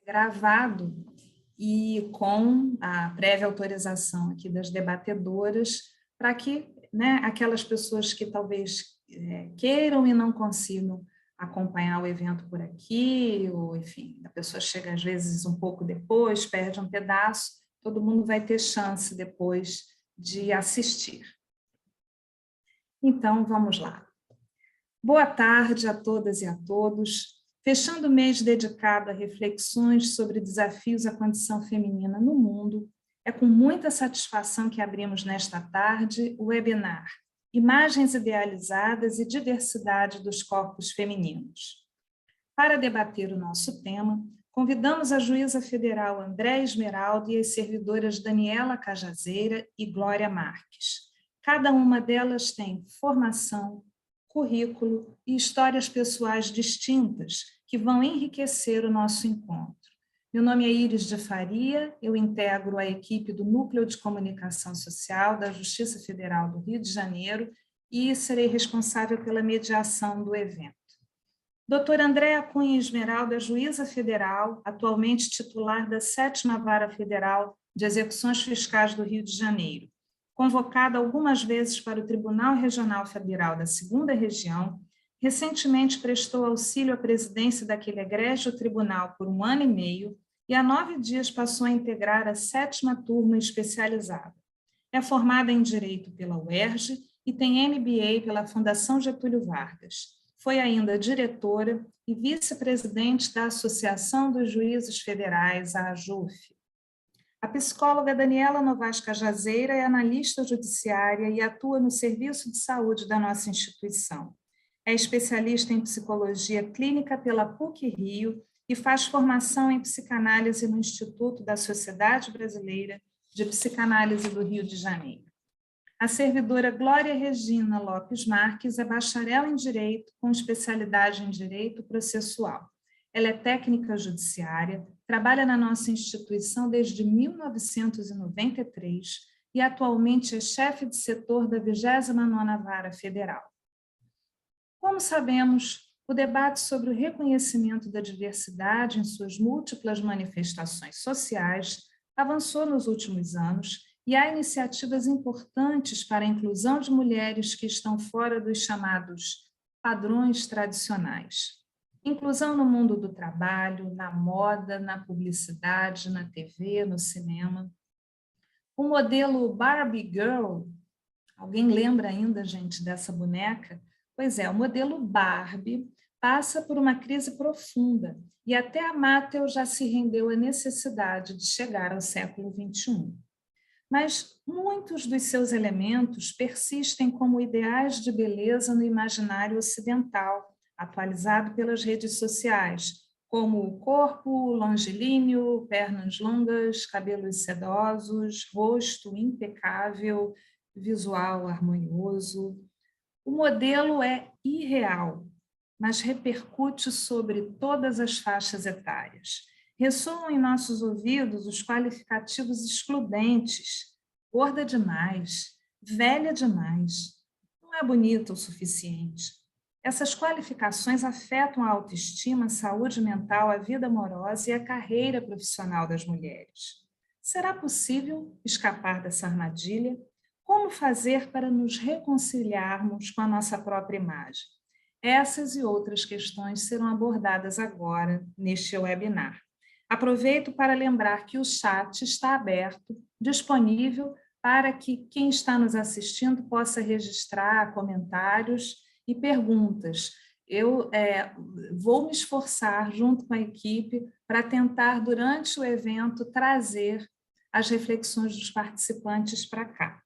gravado e com a prévia autorização aqui das debatedoras, para que, né, aquelas pessoas que talvez queiram e não consigam acompanhar o evento por aqui, ou enfim, a pessoa chega às vezes um pouco depois, perde um pedaço, todo mundo vai ter chance depois de assistir. Então, vamos lá. Boa tarde a todas e a todos. Fechando o mês dedicado a reflexões sobre desafios à condição feminina no mundo, é com muita satisfação que abrimos nesta tarde o webinar Imagens Idealizadas e Diversidade dos Corpos Femininos. Para debater o nosso tema, convidamos a juíza federal Andréa Esmeralda e as servidoras Daniela Cajazeira e Glória Marques. Cada uma delas tem formação, currículo e histórias pessoais distintas que vão enriquecer o nosso encontro. Meu nome é Iris de Faria, eu integro a equipe do Núcleo de Comunicação Social da Justiça Federal do Rio de Janeiro e serei responsável pela mediação do evento. Doutora Andréa Cunha Esmeralda é juíza federal, atualmente titular da 7ª Vara Federal de Execuções Fiscais do Rio de Janeiro. Convocada algumas vezes para o Tribunal Regional Federal da 2ª Região, recentemente prestou auxílio à presidência daquele egrégio tribunal por 1 ano e meio e há 9 dias passou a integrar a 7ª turma especializada. É formada em Direito pela UERJ e tem MBA pela Fundação Getúlio Vargas. Foi ainda diretora e vice-presidente da Associação dos Juízes Federais, a AJUF. A psicóloga Daniela Novaes Cajazeira é analista judiciária e atua no serviço de saúde da nossa instituição. É especialista em psicologia clínica pela PUC-Rio e faz formação em psicanálise no Instituto da Sociedade Brasileira de Psicanálise do Rio de Janeiro. A servidora Glória Regina Lopes Marques é bacharel em Direito com especialidade em Direito Processual. Ela é técnica judiciária, trabalha na nossa instituição desde 1993 e atualmente é chefe de setor da 29ª Vara Federal. Como sabemos, o debate sobre o reconhecimento da diversidade em suas múltiplas manifestações sociais avançou nos últimos anos e há iniciativas importantes para a inclusão de mulheres que estão fora dos chamados padrões tradicionais. Inclusão no mundo do trabalho, na moda, na publicidade, na TV, no cinema. O modelo Barbie Girl, alguém lembra ainda, gente, dessa boneca? Pois é, o modelo Barbie passa por uma crise profunda e até a Mattel já se rendeu à necessidade de chegar ao século XXI. Mas muitos dos seus elementos persistem como ideais de beleza no imaginário ocidental, atualizado pelas redes sociais, como o corpo longilíneo, pernas longas, cabelos sedosos, rosto impecável, visual harmonioso. O modelo é irreal, mas repercute sobre todas as faixas etárias. Ressoam em nossos ouvidos os qualificativos excludentes: gorda demais, velha demais, não é bonita o suficiente. Essas qualificações afetam a autoestima, a saúde mental, a vida amorosa e a carreira profissional das mulheres. Será possível escapar dessa armadilha? Como fazer para nos reconciliarmos com a nossa própria imagem? Essas e outras questões serão abordadas agora neste webinar. Aproveito para lembrar que o chat está aberto, disponível para que quem está nos assistindo possa registrar comentários e perguntas. Eu vou me esforçar, junto com a equipe, para tentar, durante o evento, trazer as reflexões dos participantes para cá.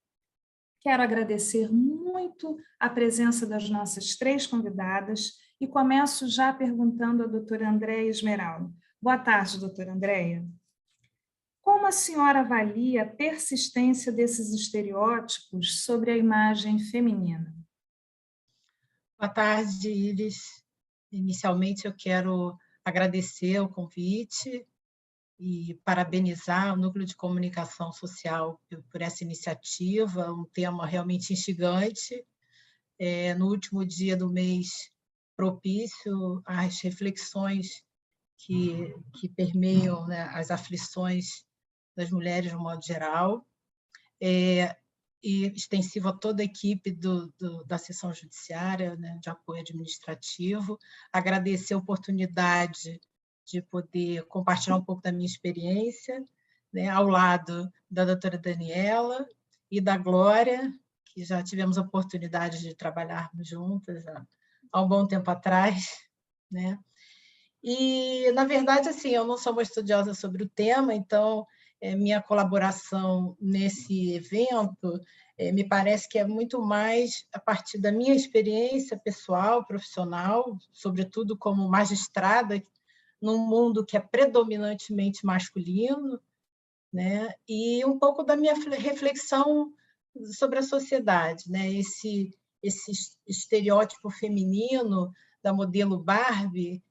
Quero agradecer muito a presença das nossas 3 convidadas e começo já perguntando à doutora Andréa Esmeralda. Boa tarde, doutora Andréa. Como a senhora avalia a persistência desses estereótipos sobre a imagem feminina? Boa tarde, Iris. Inicialmente, eu quero agradecer o convite e parabenizar o Núcleo de Comunicação Social por essa iniciativa, um tema realmente instigante. No último dia do mês propício às reflexões que permeiam, né, as aflições das mulheres de um modo geral, e extensivo a toda a equipe da Seção Judiciária, né, de apoio administrativo. Agradecer a oportunidade de poder compartilhar um pouco da minha experiência, né, ao lado da doutora Daniela e da Glória, que já tivemos a oportunidade de trabalharmos juntas há um bom tempo atrás, né? E, na verdade, assim, eu não sou uma estudiosa sobre o tema, então, minha colaboração nesse evento me parece que é muito mais a partir da minha experiência pessoal, profissional, sobretudo como magistrada, num mundo que é predominantemente masculino, né? E um pouco da minha reflexão sobre a sociedade, né? Esse estereótipo feminino da modelo Barbie,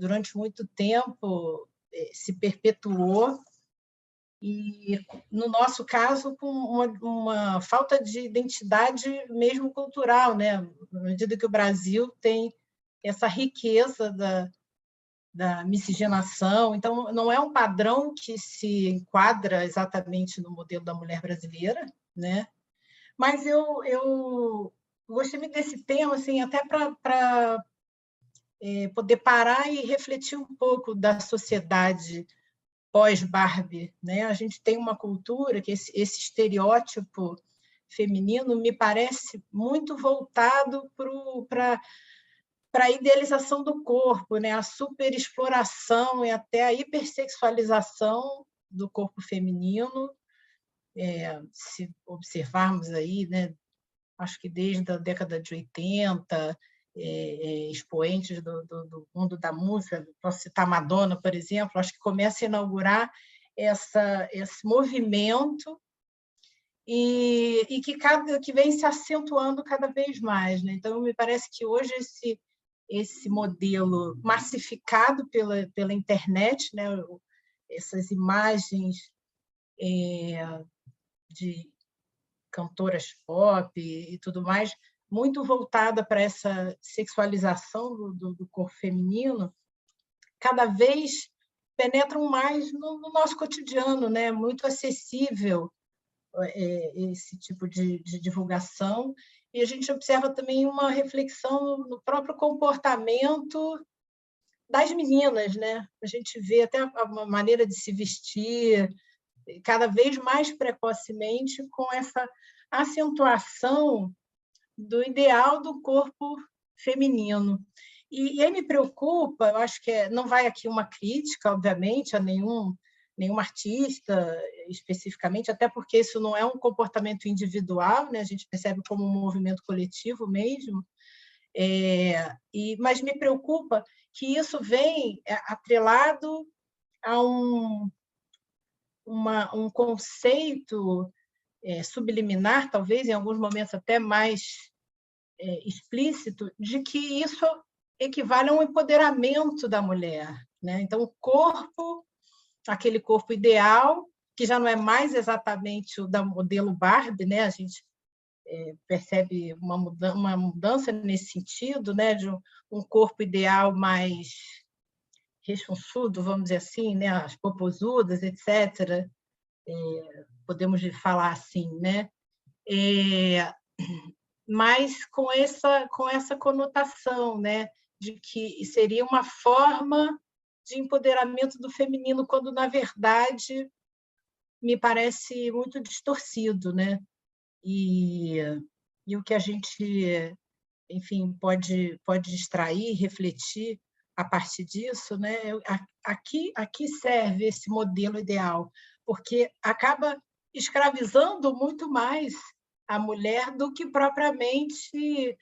durante muito tempo, se perpetuou, e, no nosso caso, com uma falta de identidade mesmo cultural, né? À medida que o Brasil tem essa riqueza da miscigenação, então não é um padrão que se enquadra exatamente no modelo da mulher brasileira, né? Mas eu gostei muito desse tema, assim, até para poder parar e refletir um pouco da sociedade pós-Barbie, né? A gente tem uma cultura que esse estereótipo feminino me parece muito voltado para a idealização do corpo, né? A superexploração e até a hipersexualização do corpo feminino. Se observarmos aí, né? Acho que desde a década de 80, expoentes do mundo da música, posso citar Madonna, por exemplo, acho que começa a inaugurar esse movimento e que vem se acentuando cada vez mais, né? Então, me parece que hoje esse modelo massificado pela internet, né? Essas imagens de cantoras pop e tudo mais, muito voltada para essa sexualização do corpo feminino, cada vez penetram mais no nosso cotidiano, né? Muito acessível esse tipo de divulgação, e a gente observa também uma reflexão no próprio comportamento das meninas, né? A gente vê até a maneira de se vestir cada vez mais precocemente, com essa acentuação do ideal do corpo feminino. E aí me preocupa, eu acho que não vai aqui uma crítica, obviamente, a nenhum artista especificamente, até porque isso não é um comportamento individual, né? A gente percebe como um movimento coletivo mesmo, mas me preocupa que isso vem atrelado a um conceito subliminar, talvez, em alguns momentos até mais explícito, de que isso equivale a um empoderamento da mulher, né? Então, o corpo, aquele corpo ideal, que já não é mais exatamente o da modelo Barbie, né? A gente percebe uma mudança nesse sentido, né? De um corpo ideal mais rechonchudo, vamos dizer assim, né? As popozudas, etc. Podemos falar assim, né? Mas com essa conotação, né? De que seria uma forma de empoderamento do feminino, quando, na verdade, me parece muito distorcido, né? E o que a gente, enfim, pode extrair, refletir a partir disso, né? Aqui serve esse modelo ideal, porque acaba escravizando muito mais a mulher do que propriamente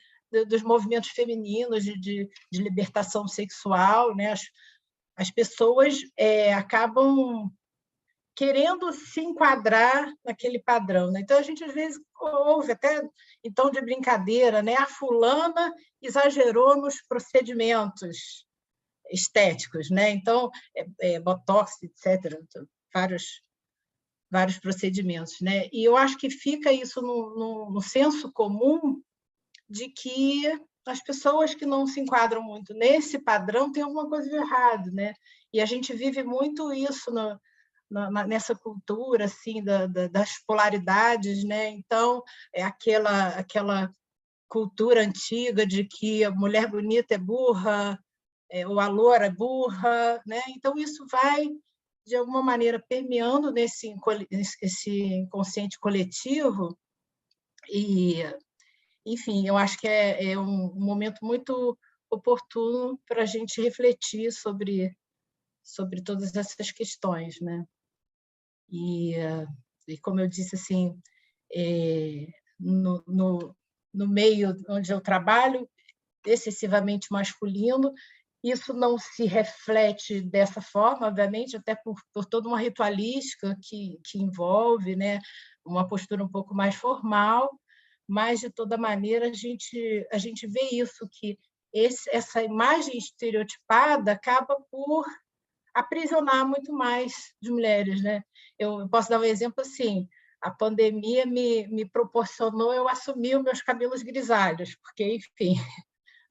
dos movimentos femininos de libertação sexual, né? As pessoas acabam querendo se enquadrar naquele padrão, né? Então, a gente, às vezes, ouve até em tom de brincadeira, né? A fulana exagerou nos procedimentos estéticos, né? Então, botox, etc., vários procedimentos, né? E eu acho que fica isso no senso comum de que as pessoas que não se enquadram muito nesse padrão têm alguma coisa de errado, né? E a gente vive muito isso nessa cultura assim das polaridades, né? Então é aquela cultura antiga de que a mulher bonita é burra, ou a loura é burra, né? Então isso vai de alguma maneira permeando esse inconsciente coletivo e, enfim, eu acho que é um momento muito oportuno para a gente refletir sobre todas essas questões, né? E como eu disse, assim, no meio onde eu trabalho, excessivamente masculino, isso não se reflete dessa forma, obviamente, até por toda uma ritualística que envolve, né, uma postura um pouco mais formal, mas, de toda maneira, a gente vê isso, que essa imagem estereotipada acaba por aprisionar muito mais as mulheres, né? Eu posso dar um exemplo assim: a pandemia me proporcionou eu assumir os meus cabelos grisalhos, porque, enfim,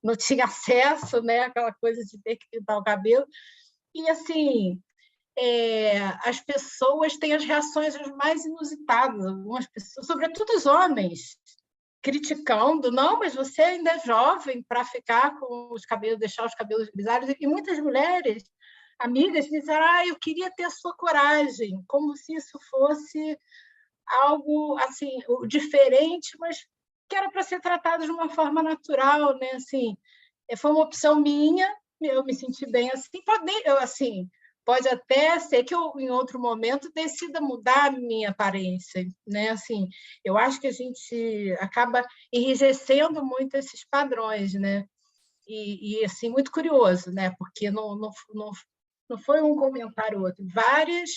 não tinha acesso, né? Aquela coisa de ter que pintar o cabelo. E, assim, as pessoas têm as reações as mais inusitadas, algumas pessoas, sobretudo os homens, criticando, não, mas você ainda é jovem para ficar com os cabelos, deixar os cabelos grisalhos, e muitas mulheres, amigas, disseram, eu queria ter a sua coragem, como se isso fosse algo assim diferente, mas que era para ser tratado de uma forma natural, né? Assim, foi uma opção minha, eu me senti bem assim, pode até ser que eu, em outro momento, decida mudar a minha aparência, né? Assim, eu acho que a gente acaba enrijecendo muito esses padrões, né? E assim, muito curioso, né? Porque não foi um comentário ou outro. Várias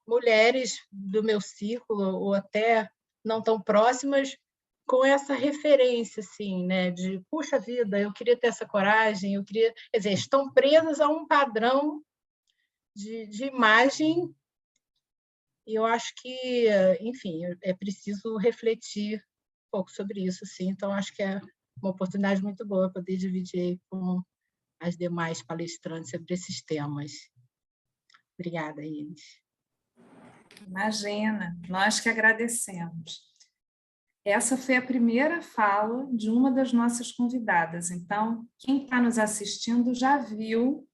mulheres do meu círculo, ou até não tão próximas, com essa referência, assim, né? De, puxa vida, eu queria ter essa coragem, eu queria... Quer dizer, estão presas a um padrão de imagem, e eu acho que, enfim, é preciso refletir um pouco sobre isso, assim. Então, acho que é uma oportunidade muito boa poder dividir com as demais palestrantes sobre esses temas. Obrigada, Inês. Imagina, nós que agradecemos. Essa foi a primeira fala de uma das nossas convidadas. Então, quem está nos assistindo já viu,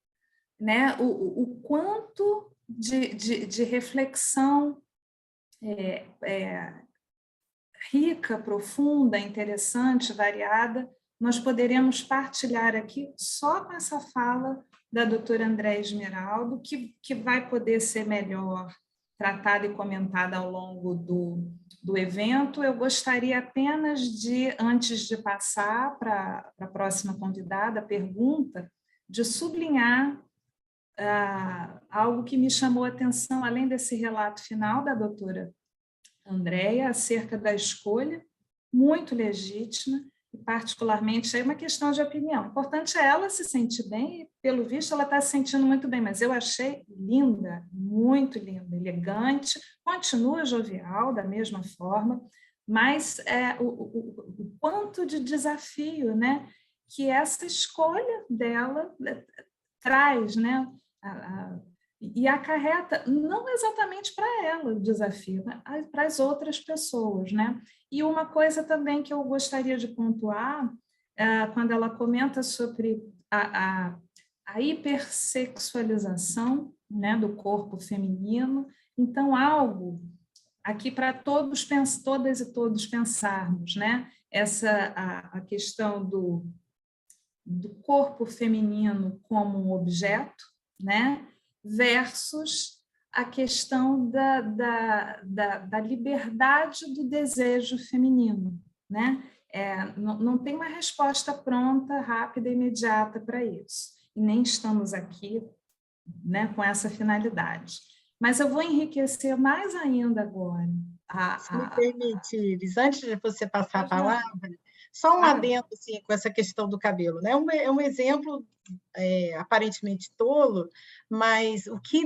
né, o quanto de reflexão rica, profunda, interessante, variada, nós poderemos partilhar aqui só com essa fala da doutora Andréa Esmeraldo, que vai poder ser melhor tratada e comentada ao longo do evento. Eu gostaria apenas de, antes de passar para a próxima convidada, a pergunta, de sublinhar algo que me chamou a atenção, além desse relato final da doutora Andréa, acerca da escolha, muito legítima, e particularmente é uma questão de opinião. O importante é ela se sentir bem, e pelo visto ela está se sentindo muito bem, mas eu achei linda, muito linda, elegante, continua jovial da mesma forma, mas o quanto de desafio, né, que essa escolha dela traz, né, e acarreta não exatamente para ela o desafio, né? Para as outras pessoas, né? E uma coisa também que eu gostaria de pontuar, quando ela comenta sobre a hipersexualização, né, do corpo feminino, então algo aqui para todas e todos pensarmos, né? A questão do corpo feminino como um objeto, né? Versus a questão da liberdade do desejo feminino, né? Não tem uma resposta pronta, rápida e imediata para isso. E nem estamos aqui, né, com essa finalidade. Mas eu vou enriquecer mais ainda agora. Se me permite, Iris, antes de você passar a palavra, só um adendo assim, com essa questão do cabelo, né? É um exemplo aparentemente tolo, mas o que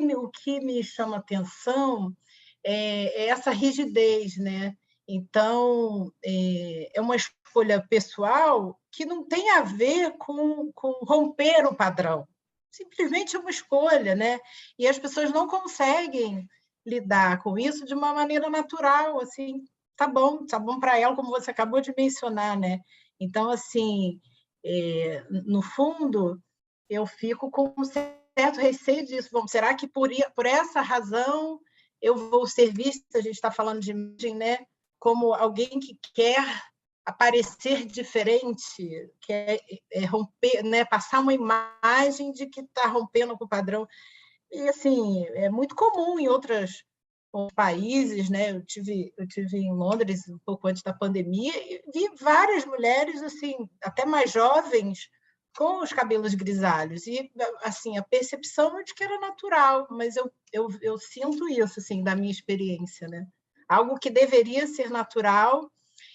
me chama atenção é essa rigidez, né? Então, é uma escolha pessoal, que não tem a ver com romper o padrão. Simplesmente é uma escolha, né? E as pessoas não conseguem lidar com isso de uma maneira natural, assim, tá bom para ela, como você acabou de mencionar, né? Então, assim, no fundo, eu fico com um certo receio disso. Bom, será que por essa razão eu vou ser vista, a gente está falando de imagem, né? Como alguém que quer aparecer diferente, quer romper, né? Passar uma imagem de que está rompendo com o padrão. E, assim, é muito comum em outros países, né? Eu tive em Londres um pouco antes da pandemia e vi várias mulheres, assim, até mais jovens, com os cabelos grisalhos. E, assim, a percepção é de que era natural, mas eu sinto isso, assim, da minha experiência, né? Algo que deveria ser natural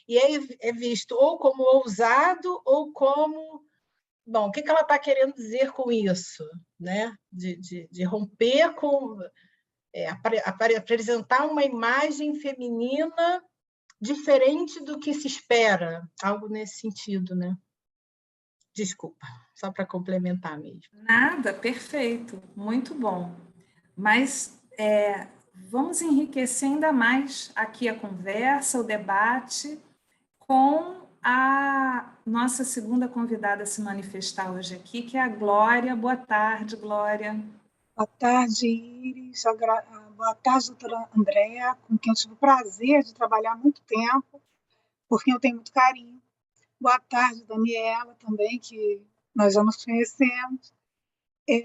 e é visto ou como ousado ou como... Bom, o que ela está querendo dizer com isso? Né? De romper com... apresentar uma imagem feminina diferente do que se espera, algo nesse sentido, né? Desculpa, só para complementar mesmo. Nada, perfeito, muito bom. Mas vamos enriquecer ainda mais aqui a conversa, o debate, com a nossa segunda convidada a se manifestar hoje aqui, que é a Glória. Boa tarde, Glória. Boa tarde, Iris. Boa tarde, doutora Andréa, com quem eu tive o prazer de trabalhar há muito tempo, por quem eu tenho muito carinho. Boa tarde, Daniela, também, que nós já nos conhecemos.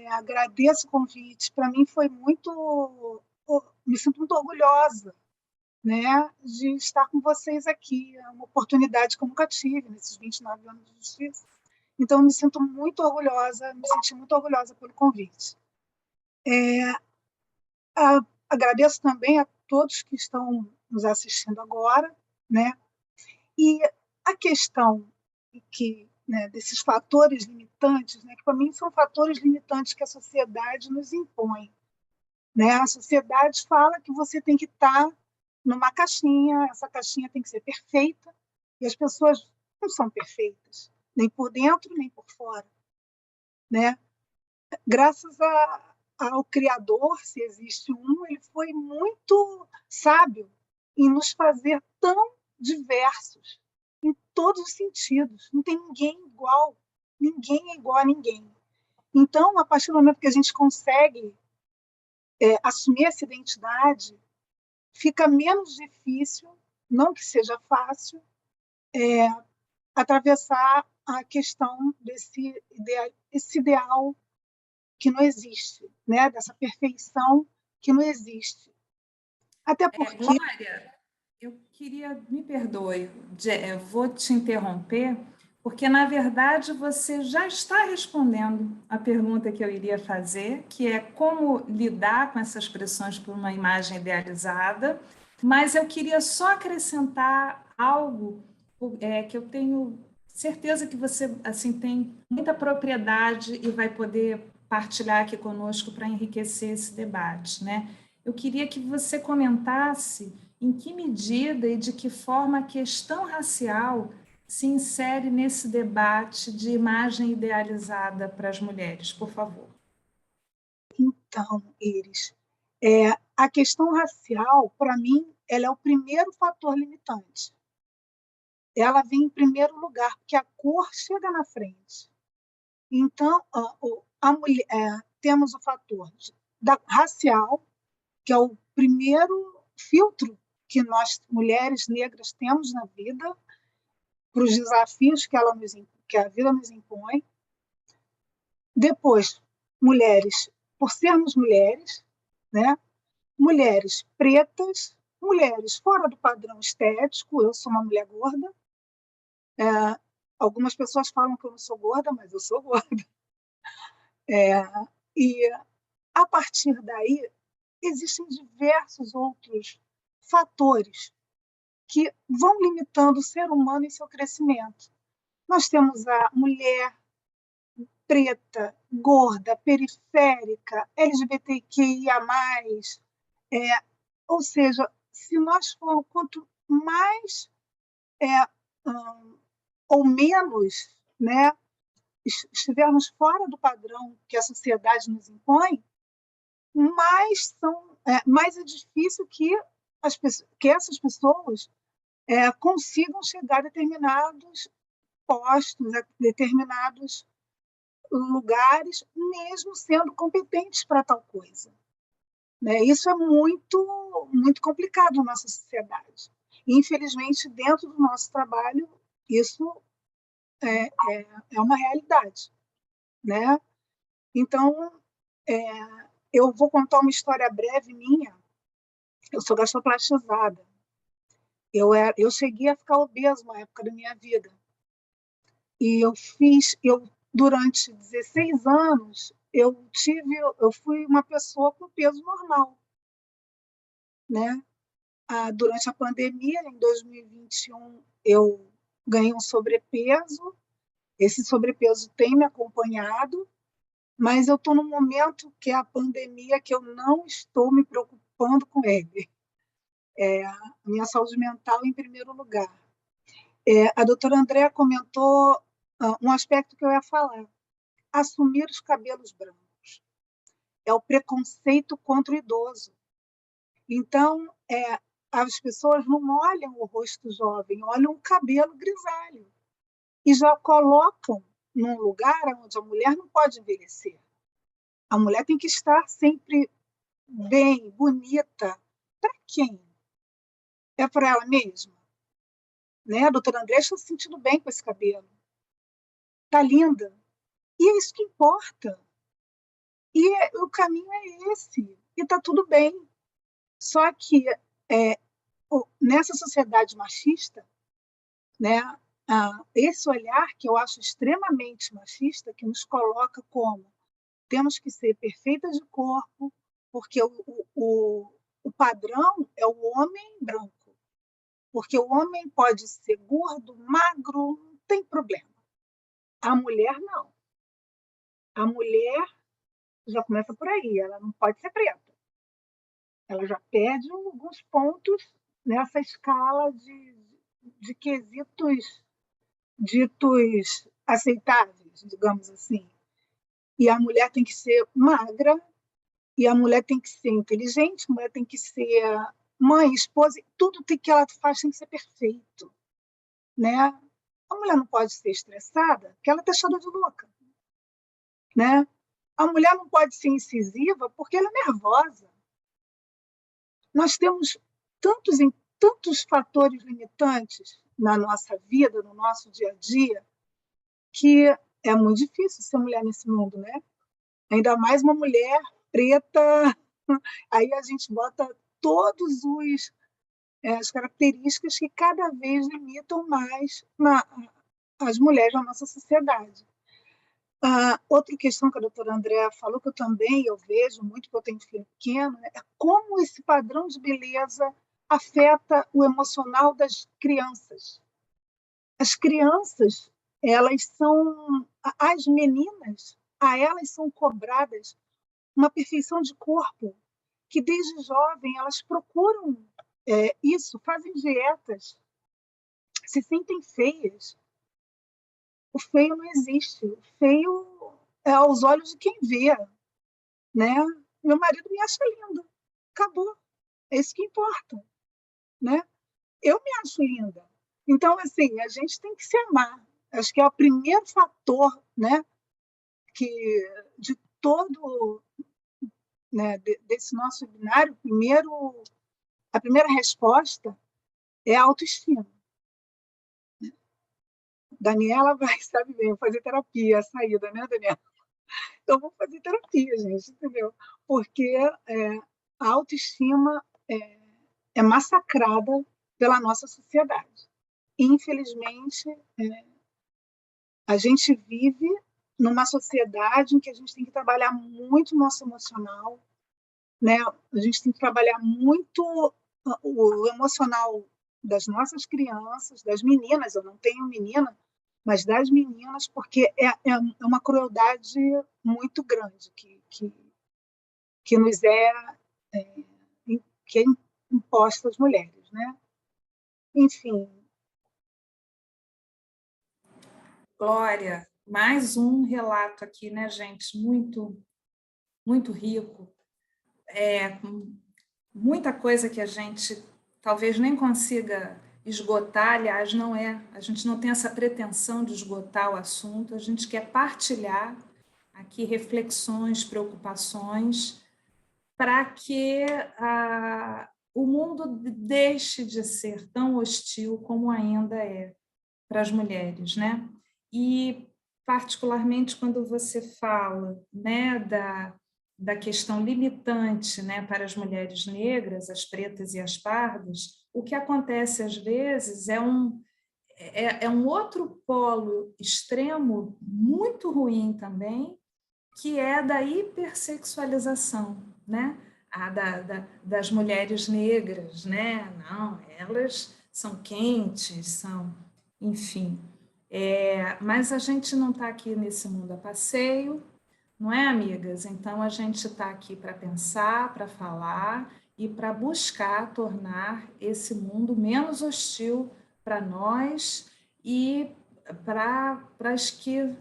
Agradeço o convite. Para mim foi muito... Me sinto muito orgulhosa, né, de estar com vocês aqui. É uma oportunidade que eu nunca tive nesses 29 anos de justiça. Então, eu me sinto muito orgulhosa, me senti muito orgulhosa pelo convite. Agradeço também a todos que estão nos assistindo agora, né? E a questão né, desses fatores limitantes, né, que para mim são fatores limitantes que a sociedade nos impõe, né? A sociedade fala que você tem que estar numa caixinha, essa caixinha tem que ser perfeita, e as pessoas não são perfeitas, nem por dentro, nem por fora, né? Graças ao Criador, se existe um, ele foi muito sábio em nos fazer tão diversos, em todos os sentidos. Não tem ninguém é igual a ninguém. Então, a partir do momento que a gente consegue assumir essa identidade, fica menos difícil, não que seja fácil, atravessar a questão desse ideal que não existe, né? Dessa perfeição que não existe. Até porque... Glória, eu queria, me perdoe, eu vou te interromper, porque, na verdade, você já está respondendo a pergunta que eu iria fazer, que é como lidar com essas pressões por uma imagem idealizada, mas eu queria só acrescentar algo que eu tenho certeza que você assim tem muita propriedade e vai poder partilhar aqui conosco para enriquecer esse debate, né? Eu queria que você comentasse em que medida e de que forma a questão racial se insere nesse debate de imagem idealizada para as mulheres, por favor. Então, Iris, a questão racial, para mim, ela é o primeiro fator limitante. Ela vem em primeiro lugar, porque a cor chega na frente. Então, a mulher, temos o fator racial, que é o primeiro filtro que nós, mulheres negras, temos na vida, para os desafios que a vida nos impõe. Depois, mulheres, por sermos mulheres, né? Mulheres pretas, mulheres fora do padrão estético. Eu sou uma mulher gorda. Algumas pessoas falam que eu não sou gorda, mas eu sou gorda. E, a partir daí, existem diversos outros fatores que vão limitando o ser humano em seu crescimento. Nós temos a mulher preta, gorda, periférica, LGBTQIA+, ou seja, se nós formos, quanto mais ou menos né, estivermos fora do padrão que a sociedade nos impõe, mais é difícil que essas pessoas consigam chegar a determinados postos, a determinados lugares, mesmo sendo competentes para tal coisa. Né? Isso é muito, muito complicado na nossa sociedade. E, infelizmente, dentro do nosso trabalho, isso é uma realidade. Né? Então, eu vou contar uma história breve minha. Eu sou gastroplastizada. Eu cheguei a ficar obesa uma época da minha vida. E durante 16 anos, eu fui uma pessoa com peso normal. Né? Durante a pandemia, em 2021, eu ganhei um sobrepeso. Esse sobrepeso tem me acompanhado, mas eu estou num momento que é a pandemia que eu não estou me preocupando com ele. A minha saúde mental em primeiro lugar. A doutora Andréa comentou um aspecto que eu ia falar. Assumir os cabelos brancos. É o preconceito contra o idoso. Então, as pessoas não olham o rosto jovem, olham o cabelo grisalho. E já colocam num lugar onde a mulher não pode envelhecer. A mulher tem que estar sempre bem, bonita. Para quem? É para ela mesma? Né? A doutora André está se sentindo bem com esse cabelo. Está linda. E é isso que importa. E o caminho é esse. E está tudo bem. Só que nessa sociedade machista, né, esse olhar que eu acho extremamente machista, que nos coloca como temos que ser perfeitas de corpo, porque o padrão é o homem branco. Porque o homem pode ser gordo, magro, não tem problema. A mulher, não. A mulher já começa por aí, ela não pode ser preta. Ela já perde alguns pontos nessa escala de quesitos ditos aceitáveis, digamos assim. E a mulher tem que ser magra, e a mulher tem que ser inteligente, a mulher tem que ser mãe, esposa, tudo que ela faz tem que ser perfeito. Né? A mulher não pode ser estressada, porque ela está cheia de louca. Né? A mulher não pode ser incisiva, porque ela é nervosa. Nós temos tantos fatores limitantes na nossa vida, no nosso dia a dia, que é muito difícil ser mulher nesse mundo, né? Ainda mais uma mulher preta, aí a gente bota todos as características que cada vez limitam mais as mulheres na nossa sociedade. Outra questão que a doutora Andréa falou, que eu vejo muito, porque eu tenho filho pequeno, é como esse padrão de beleza afeta o emocional das crianças. As crianças, as meninas, a elas são cobradas uma perfeição de corpo, que desde jovem elas procuram isso, fazem dietas, se sentem feias. O feio não existe. O feio é aos olhos de quem vê. Né? Meu marido me acha linda. Acabou. É isso que importa. Né? Eu me acho linda. Então, assim, a gente tem que se amar. Acho que é o primeiro fator, né, de todo, né, desse nosso binário, a primeira resposta é a autoestima. Daniela vai, sabe bem, fazer terapia, a saída, né, Daniela? Então, vou fazer terapia, gente, entendeu? Porque a autoestima é massacrada pela nossa sociedade. Infelizmente, a gente vive numa sociedade em que a gente tem que trabalhar muito o nosso emocional, né? A gente tem que trabalhar muito o emocional das nossas crianças, das meninas. Eu não tenho menina, mas das meninas, porque é uma crueldade muito grande que nos que é imposta às mulheres, né? Enfim. Glória, mais um relato aqui, né, gente? Muito, muito rico. Muita coisa que a gente talvez nem consiga esgotar, aliás, não é. A gente não tem essa pretensão de esgotar o assunto, a gente quer partilhar aqui reflexões, preocupações, para que o mundo deixe de ser tão hostil como ainda é para as mulheres, né? E, particularmente, quando você fala, né, da questão limitante, né, para as mulheres negras, as pretas e as pardas, o que acontece às vezes é um outro polo extremo muito ruim também, que é da hipersexualização, né? Das mulheres negras, né? Não, elas são quentes, são, enfim. Mas a gente não está aqui nesse mundo a passeio, não é, amigas? Então a gente está aqui para pensar, para falar e para buscar tornar esse mundo menos hostil para nós e para as que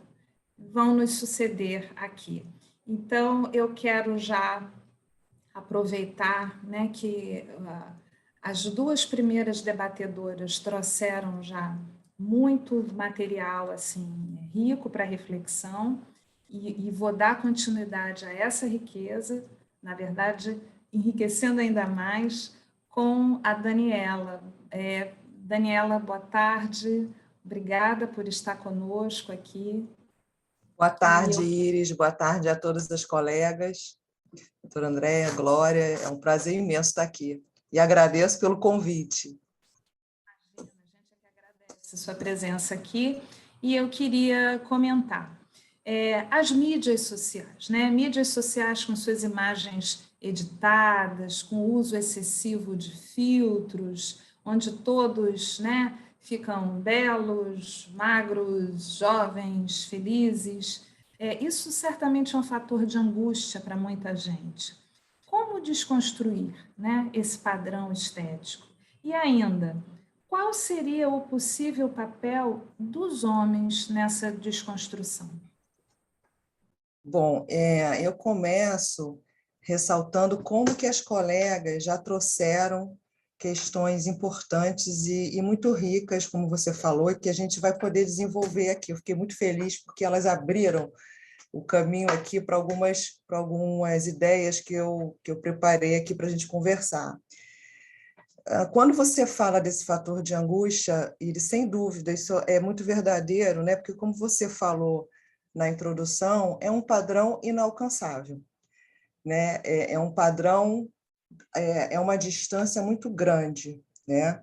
vão nos suceder aqui. Então, eu quero já aproveitar, né, que as duas primeiras debatedoras trouxeram já muito material assim rico para reflexão e vou dar continuidade a essa riqueza, na verdade, enriquecendo ainda mais com a Daniela. Daniela, boa tarde, obrigada por estar conosco aqui. Boa tarde, Iris. Boa tarde a todas as colegas. Doutora Andréia, Glória, é um prazer imenso estar aqui. E agradeço pelo convite. A gente é que agradece a sua presença aqui. E eu queria comentar. As mídias sociais, né? Mídias sociais com suas imagens editadas, com o uso excessivo de filtros, onde todos, né, ficam belos, magros, jovens, felizes. Isso certamente é um fator de angústia para muita gente. Como desconstruir, né, esse padrão estético? E ainda, qual seria o possível papel dos homens nessa desconstrução? Bom, eu começo ressaltando como que as colegas já trouxeram questões importantes e muito ricas, como você falou, e que a gente vai poder desenvolver aqui. Eu fiquei muito feliz porque elas abriram o caminho aqui para algumas ideias que eu preparei aqui para a gente conversar. Quando você fala desse fator de angústia, e sem dúvida, isso é muito verdadeiro, né? Porque, como você falou na introdução, é um padrão inalcançável, né? É um padrão, é uma distância muito grande, né?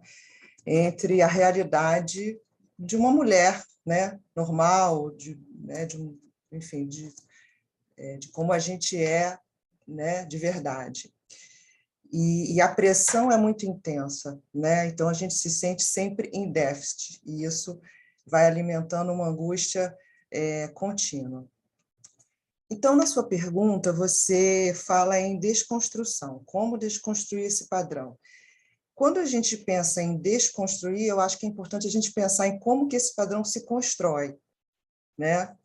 Entre a realidade de uma mulher, né? Normal, né? Enfim, de como a gente é, né? De verdade. E a pressão é muito intensa, né? Então a gente se sente sempre em déficit, e isso vai alimentando uma angústia contínua. Então, na sua pergunta, você fala em desconstrução, como desconstruir esse padrão. Quando a gente pensa em desconstruir, eu acho que é importante a gente pensar em como que esse padrão se constrói, né?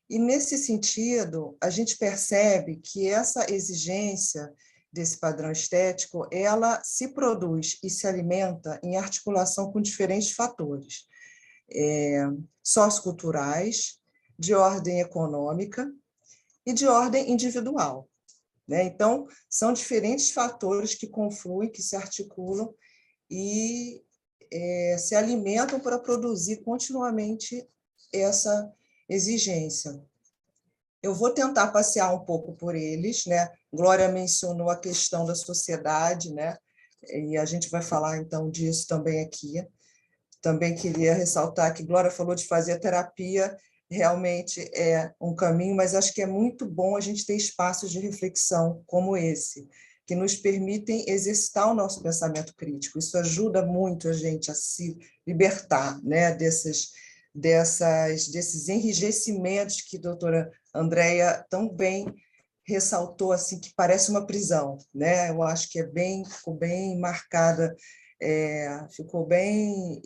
E, nesse sentido, a gente percebe que essa exigência desse padrão estético, ela se produz e se alimenta em articulação com diferentes fatores socioculturais, de ordem econômica e de ordem individual, né? Então, são diferentes fatores que confluem, que se articulam e se alimentam para produzir continuamente essa exigência. Eu vou tentar passear um pouco por eles, né? Glória mencionou a questão da sociedade, né? E a gente vai falar, então, disso também aqui. Também queria ressaltar que Glória falou de fazer a terapia, realmente é um caminho, mas acho que é muito bom a gente ter espaços de reflexão como esse, que nos permitem exercitar o nosso pensamento crítico. Isso ajuda muito a gente a se libertar, né, desses enrijecimentos que a doutora Andréia tão bem ressaltou, assim, que parece uma prisão, né? Eu acho que ficou bem marcada, ficou bem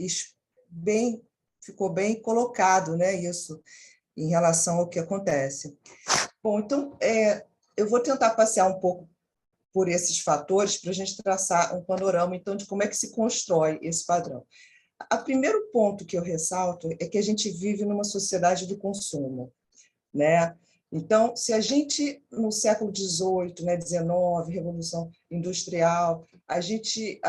ficou bem colocado, né, isso em relação ao que acontece. Bom, então, eu vou tentar passear um pouco por esses fatores para a gente traçar um panorama, então, de como é que se constrói esse padrão. O primeiro ponto que eu ressalto é que a gente vive numa sociedade do consumo, né? Então, se a gente, no século XVIII, né, XIX, Revolução Industrial, a gente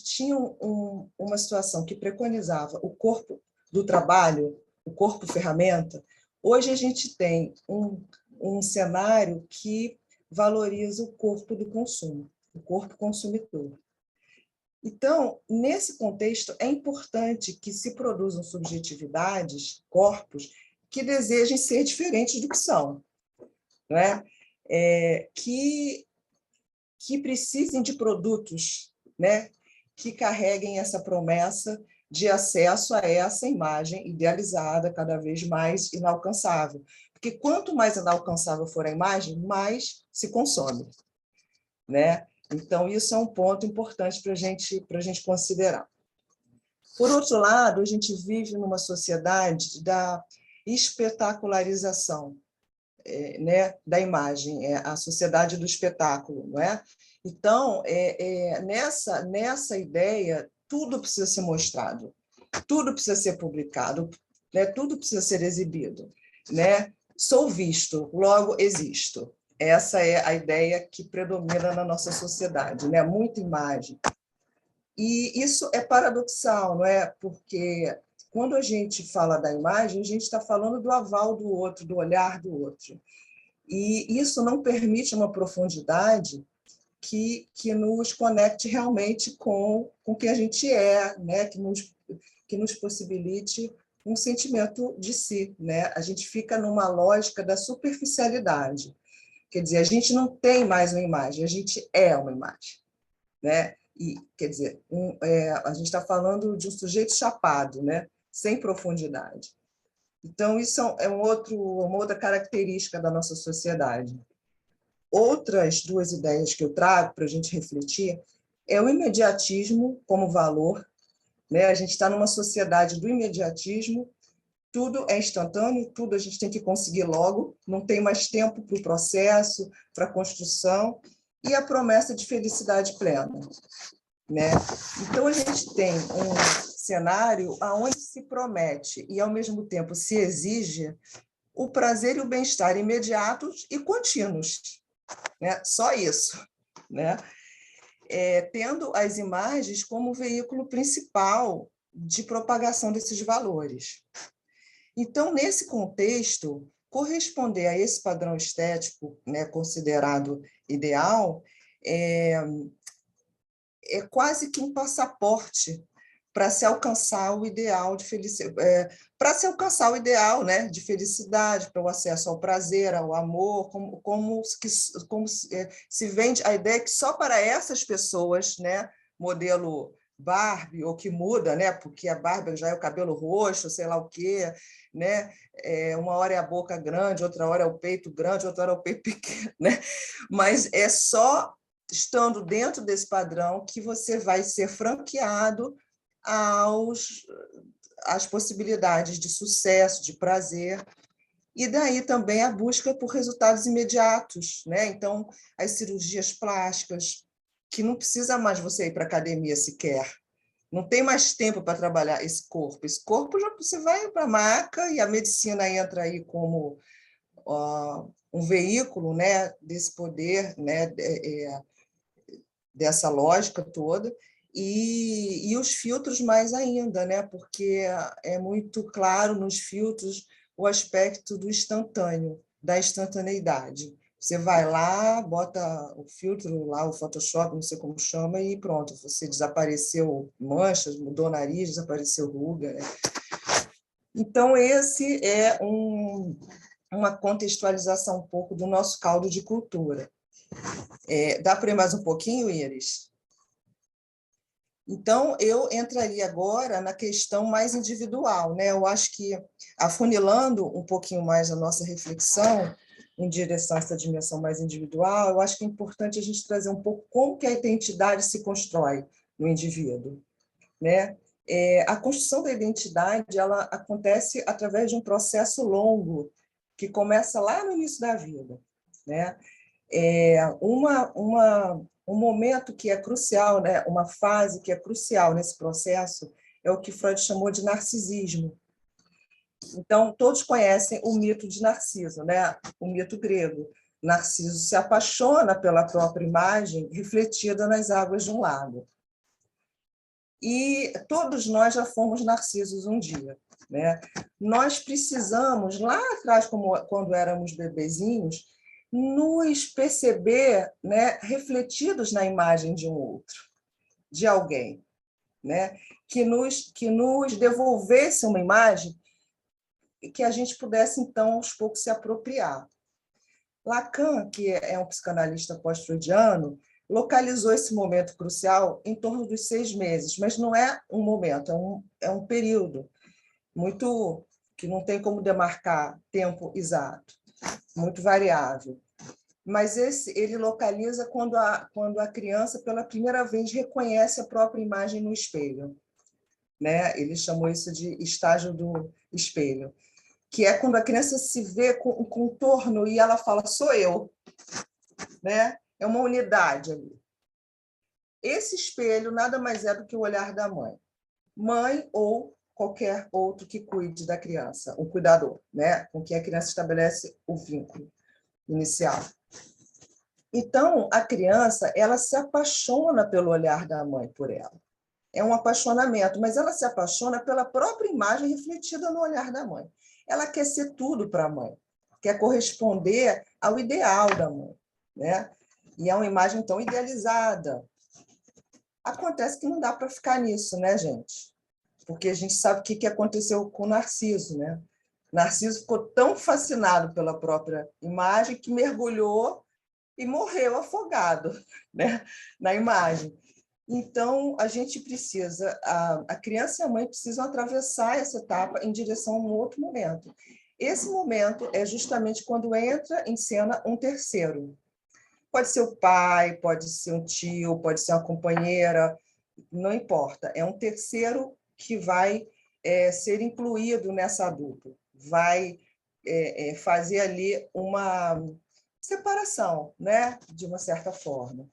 tinha uma situação que preconizava o corpo do trabalho, o corpo ferramenta. Hoje a gente tem um cenário que valoriza o corpo do consumo, o corpo consumidor. Então, nesse contexto, é importante que se produzam subjetividades, corpos, que desejem ser diferentes do que são, né? Que precisem de produtos, né? Que carreguem essa promessa de acesso a essa imagem idealizada, cada vez mais inalcançável. Porque quanto mais inalcançável for a imagem, mais se consome, né? Então, isso é um ponto importante para a gente considerar. Por outro lado, a gente vive numa sociedade da espetacularização, né, da imagem, a sociedade do espetáculo, não é? Então, nessa ideia, tudo precisa ser mostrado, tudo precisa ser publicado, né, tudo precisa ser exibido, né? Sou visto, logo existo. Essa é a ideia que predomina na nossa sociedade, né? Muita imagem. E isso é paradoxal, não é? Porque quando a gente fala da imagem, a gente está falando do aval do outro, do olhar do outro. E isso não permite uma profundidade que nos conecte realmente com o que a gente é, né? Que nos possibilite um sentimento de si, né? A gente fica numa lógica da superficialidade. Quer dizer, a gente não tem mais uma imagem, a gente é uma imagem, né? E, quer dizer, a gente está falando de um sujeito chapado, né? Sem profundidade. Então, isso é uma outra característica da nossa sociedade. Outras duas ideias que eu trago para a gente refletir é o imediatismo como valor, né? A gente está numa sociedade do imediatismo, tudo é instantâneo, tudo a gente tem que conseguir logo, não tem mais tempo para o processo, para a construção, e a promessa de felicidade plena, né? Então, a gente tem um cenário onde se promete e, ao mesmo tempo, se exige o prazer e o bem-estar imediatos e contínuos, né? Só isso, né? Tendo as imagens como veículo principal de propagação desses valores. Então, nesse contexto, corresponder a esse padrão estético, né, considerado ideal é quase que um passaporte para se alcançar o ideal de felicidade, para se alcançar o ideal, né, de felicidade, para o acesso ao prazer, ao amor, como se vende a ideia que só para essas pessoas, né, modelo Barbie, ou que muda, né, porque a Barbie já é o cabelo roxo, sei lá o quê, né, uma hora é a boca grande, outra hora é o peito grande, outra hora é o peito pequeno, né, mas é só estando dentro desse padrão que você vai ser franqueado às possibilidades de sucesso, de prazer, e daí também a busca por resultados imediatos, né? Então, as cirurgias plásticas, que não precisa mais você ir para a academia sequer, não tem mais tempo para trabalhar esse corpo já você vai para a maca e a medicina entra aí como um veículo, né, desse poder, né, dessa lógica toda, e os filtros mais ainda, né? Porque é muito claro nos filtros o aspecto do instantâneo, da instantaneidade. Você vai lá, bota o filtro lá, o Photoshop, não sei como chama, e pronto, você desapareceu manchas, mudou o nariz, desapareceu ruga, né? Então, esse é uma contextualização um pouco do nosso caldo de cultura. Dá para ir mais um pouquinho, Iris? Então, eu entraria agora na questão mais individual, né? Eu acho que, afunilando um pouquinho mais a nossa reflexão em direção a essa dimensão mais individual, eu acho que é importante a gente trazer um pouco como que a identidade se constrói no indivíduo, né? A construção da identidade ela acontece através de um processo longo, que começa lá no início da vida, né? Um momento que é crucial, né? Uma fase que é crucial nesse processo é o que Freud chamou de narcisismo. Então, todos conhecem o mito de Narciso, né? O mito grego. Narciso se apaixona pela própria imagem refletida nas águas de um lago. E todos nós já fomos narcisos um dia, né? Nós precisamos, lá atrás, quando éramos bebezinhos, nos perceber, né, refletidos na imagem de um outro, de alguém, né? Que nos devolvesse uma imagem que a gente pudesse, então, aos poucos, se apropriar. Lacan, que é um psicanalista pós-freudiano, localizou esse momento crucial em torno dos 6 meses, mas não é um momento, é um período muito que não tem como demarcar tempo exato, muito variável. Mas ele localiza quando a criança, pela primeira vez, reconhece a própria imagem no espelho, né? Ele chamou isso de estágio do espelho, que é quando a criança se vê com o contorno e ela fala, sou eu, né? É uma unidade ali. Esse espelho nada mais é do que o olhar da mãe. Mãe ou qualquer outro que cuide da criança, um cuidador, né? Com quem a criança estabelece o vínculo inicial. Então, a criança, ela se apaixona pelo olhar da mãe por ela. É um apaixonamento, mas ela se apaixona pela própria imagem refletida no olhar da mãe. Ela quer ser tudo para a mãe, quer corresponder ao ideal da mãe, né? E é uma imagem tão idealizada. Acontece que não dá para ficar nisso, né, gente? Porque a gente sabe o que aconteceu com Narciso, né? Narciso ficou tão fascinado pela própria imagem que mergulhou e morreu afogado, né, na imagem. Então, a gente precisa, a criança e a mãe precisam atravessar essa etapa em direção a um outro momento. Esse momento é justamente quando entra em cena um terceiro. Pode ser o pai, pode ser um tio, pode ser uma companheira, não importa. É um terceiro que vai ser incluído nessa dupla, vai fazer ali uma separação, né, de uma certa forma.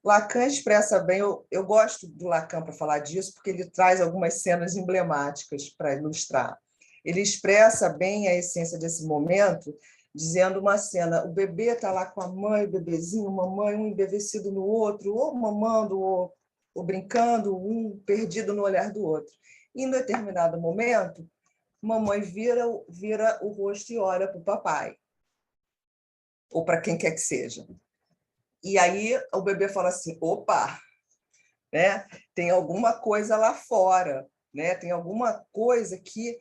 Lacan expressa bem, eu gosto do Lacan para falar disso, porque ele traz algumas cenas emblemáticas para ilustrar. Ele expressa bem a essência desse momento, dizendo uma cena, o bebê está lá com a mãe, o bebezinho, mamãe, um embevecido no outro, ou mamando, ou brincando, um perdido no olhar do outro. E, em determinado momento, mamãe vira o rosto e olha para o papai, ou para quem quer que seja. E aí o bebê fala assim, opa, né? Tem alguma coisa lá fora, né? Tem alguma coisa que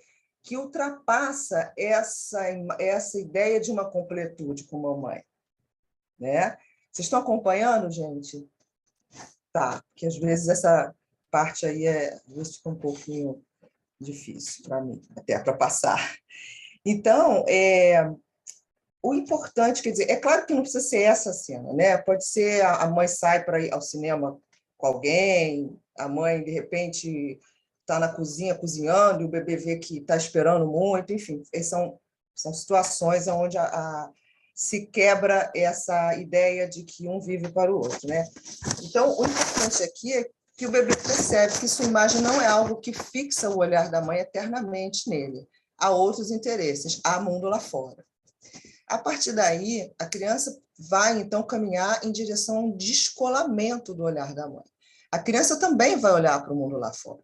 ultrapassa essa ideia de uma completude com a mamãe, né? Vocês estão acompanhando, gente? Tá, porque às vezes essa parte aí fica um pouquinho difícil para mim, até para passar. Então, o importante, quer dizer, é claro que não precisa ser essa cena, né? Pode ser a mãe sai para ir ao cinema com alguém, a mãe, de repente, está na cozinha cozinhando e o bebê vê que está esperando muito, enfim, são situações onde se quebra essa ideia de que um vive para o outro, né? Então, o importante aqui é que o bebê percebe que sua imagem não é algo que fixa o olhar da mãe eternamente nele. Há outros interesses, há mundo lá fora. A partir daí, a criança vai, então, caminhar em direção a um descolamento do olhar da mãe. A criança também vai olhar para o mundo lá fora,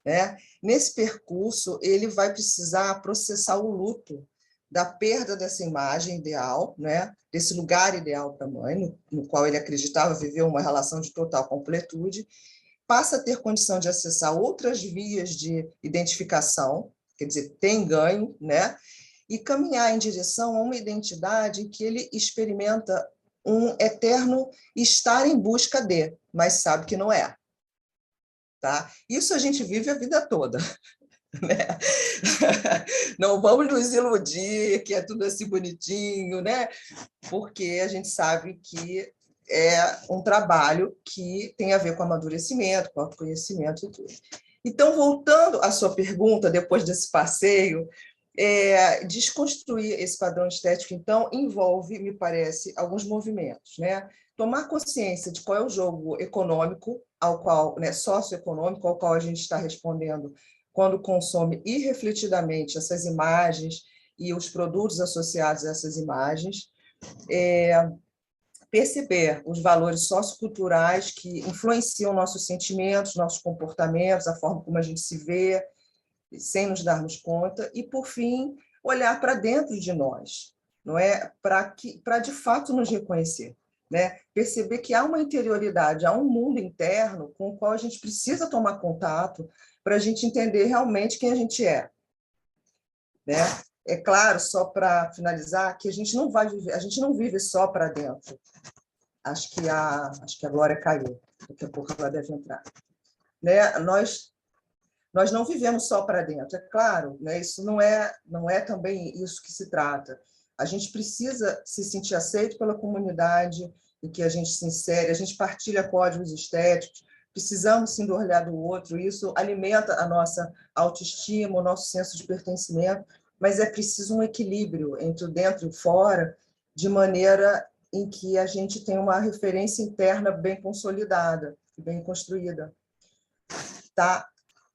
né? Nesse percurso, ele vai precisar processar o luto da perda dessa imagem ideal, né? Desse lugar ideal para a mãe, no qual ele acreditava viver uma relação de total completude, passa a ter condição de acessar outras vias de identificação, quer dizer, tem ganho, né? E caminhar em direção a uma identidade em que ele experimenta um eterno estar em busca de, mas sabe que não é. Tá? Isso a gente vive a vida toda. Né? Não vamos nos iludir que é tudo assim bonitinho, né? Porque a gente sabe que é um trabalho que tem a ver com amadurecimento, com autoconhecimento e tudo. Então, voltando à sua pergunta, depois desse passeio, desconstruir esse padrão estético, então, envolve, me parece, alguns movimentos, né? Tomar consciência de qual é o jogo econômico, ao qual, né, socioeconômico, ao qual a gente está respondendo quando consome irrefletidamente essas imagens e os produtos associados a essas imagens, perceber os valores socioculturais que influenciam nossos sentimentos, nossos comportamentos, a forma como a gente se vê, sem nos darmos conta, e, por fim, olhar para dentro de nós, não é? Para de fato nos reconhecer, né? Perceber que há uma interioridade, há um mundo interno com o qual a gente precisa tomar contato para a gente entender realmente quem a gente é, né? É claro, só para finalizar, que a gente não vai viver, a gente não vive só para dentro. Acho que a Glória caiu, daqui a pouco ela deve entrar, né? Nós não vivemos só para dentro, é claro, né? Isso não é também isso que se trata. A gente precisa se sentir aceito pela comunidade em que a gente se insere, a gente partilha códigos estéticos, precisamos sim do olhar do outro, isso alimenta a nossa autoestima, o nosso senso de pertencimento, mas é preciso um equilíbrio entre o dentro e o fora, de maneira em que a gente tem uma referência interna bem consolidada, bem construída. Tá?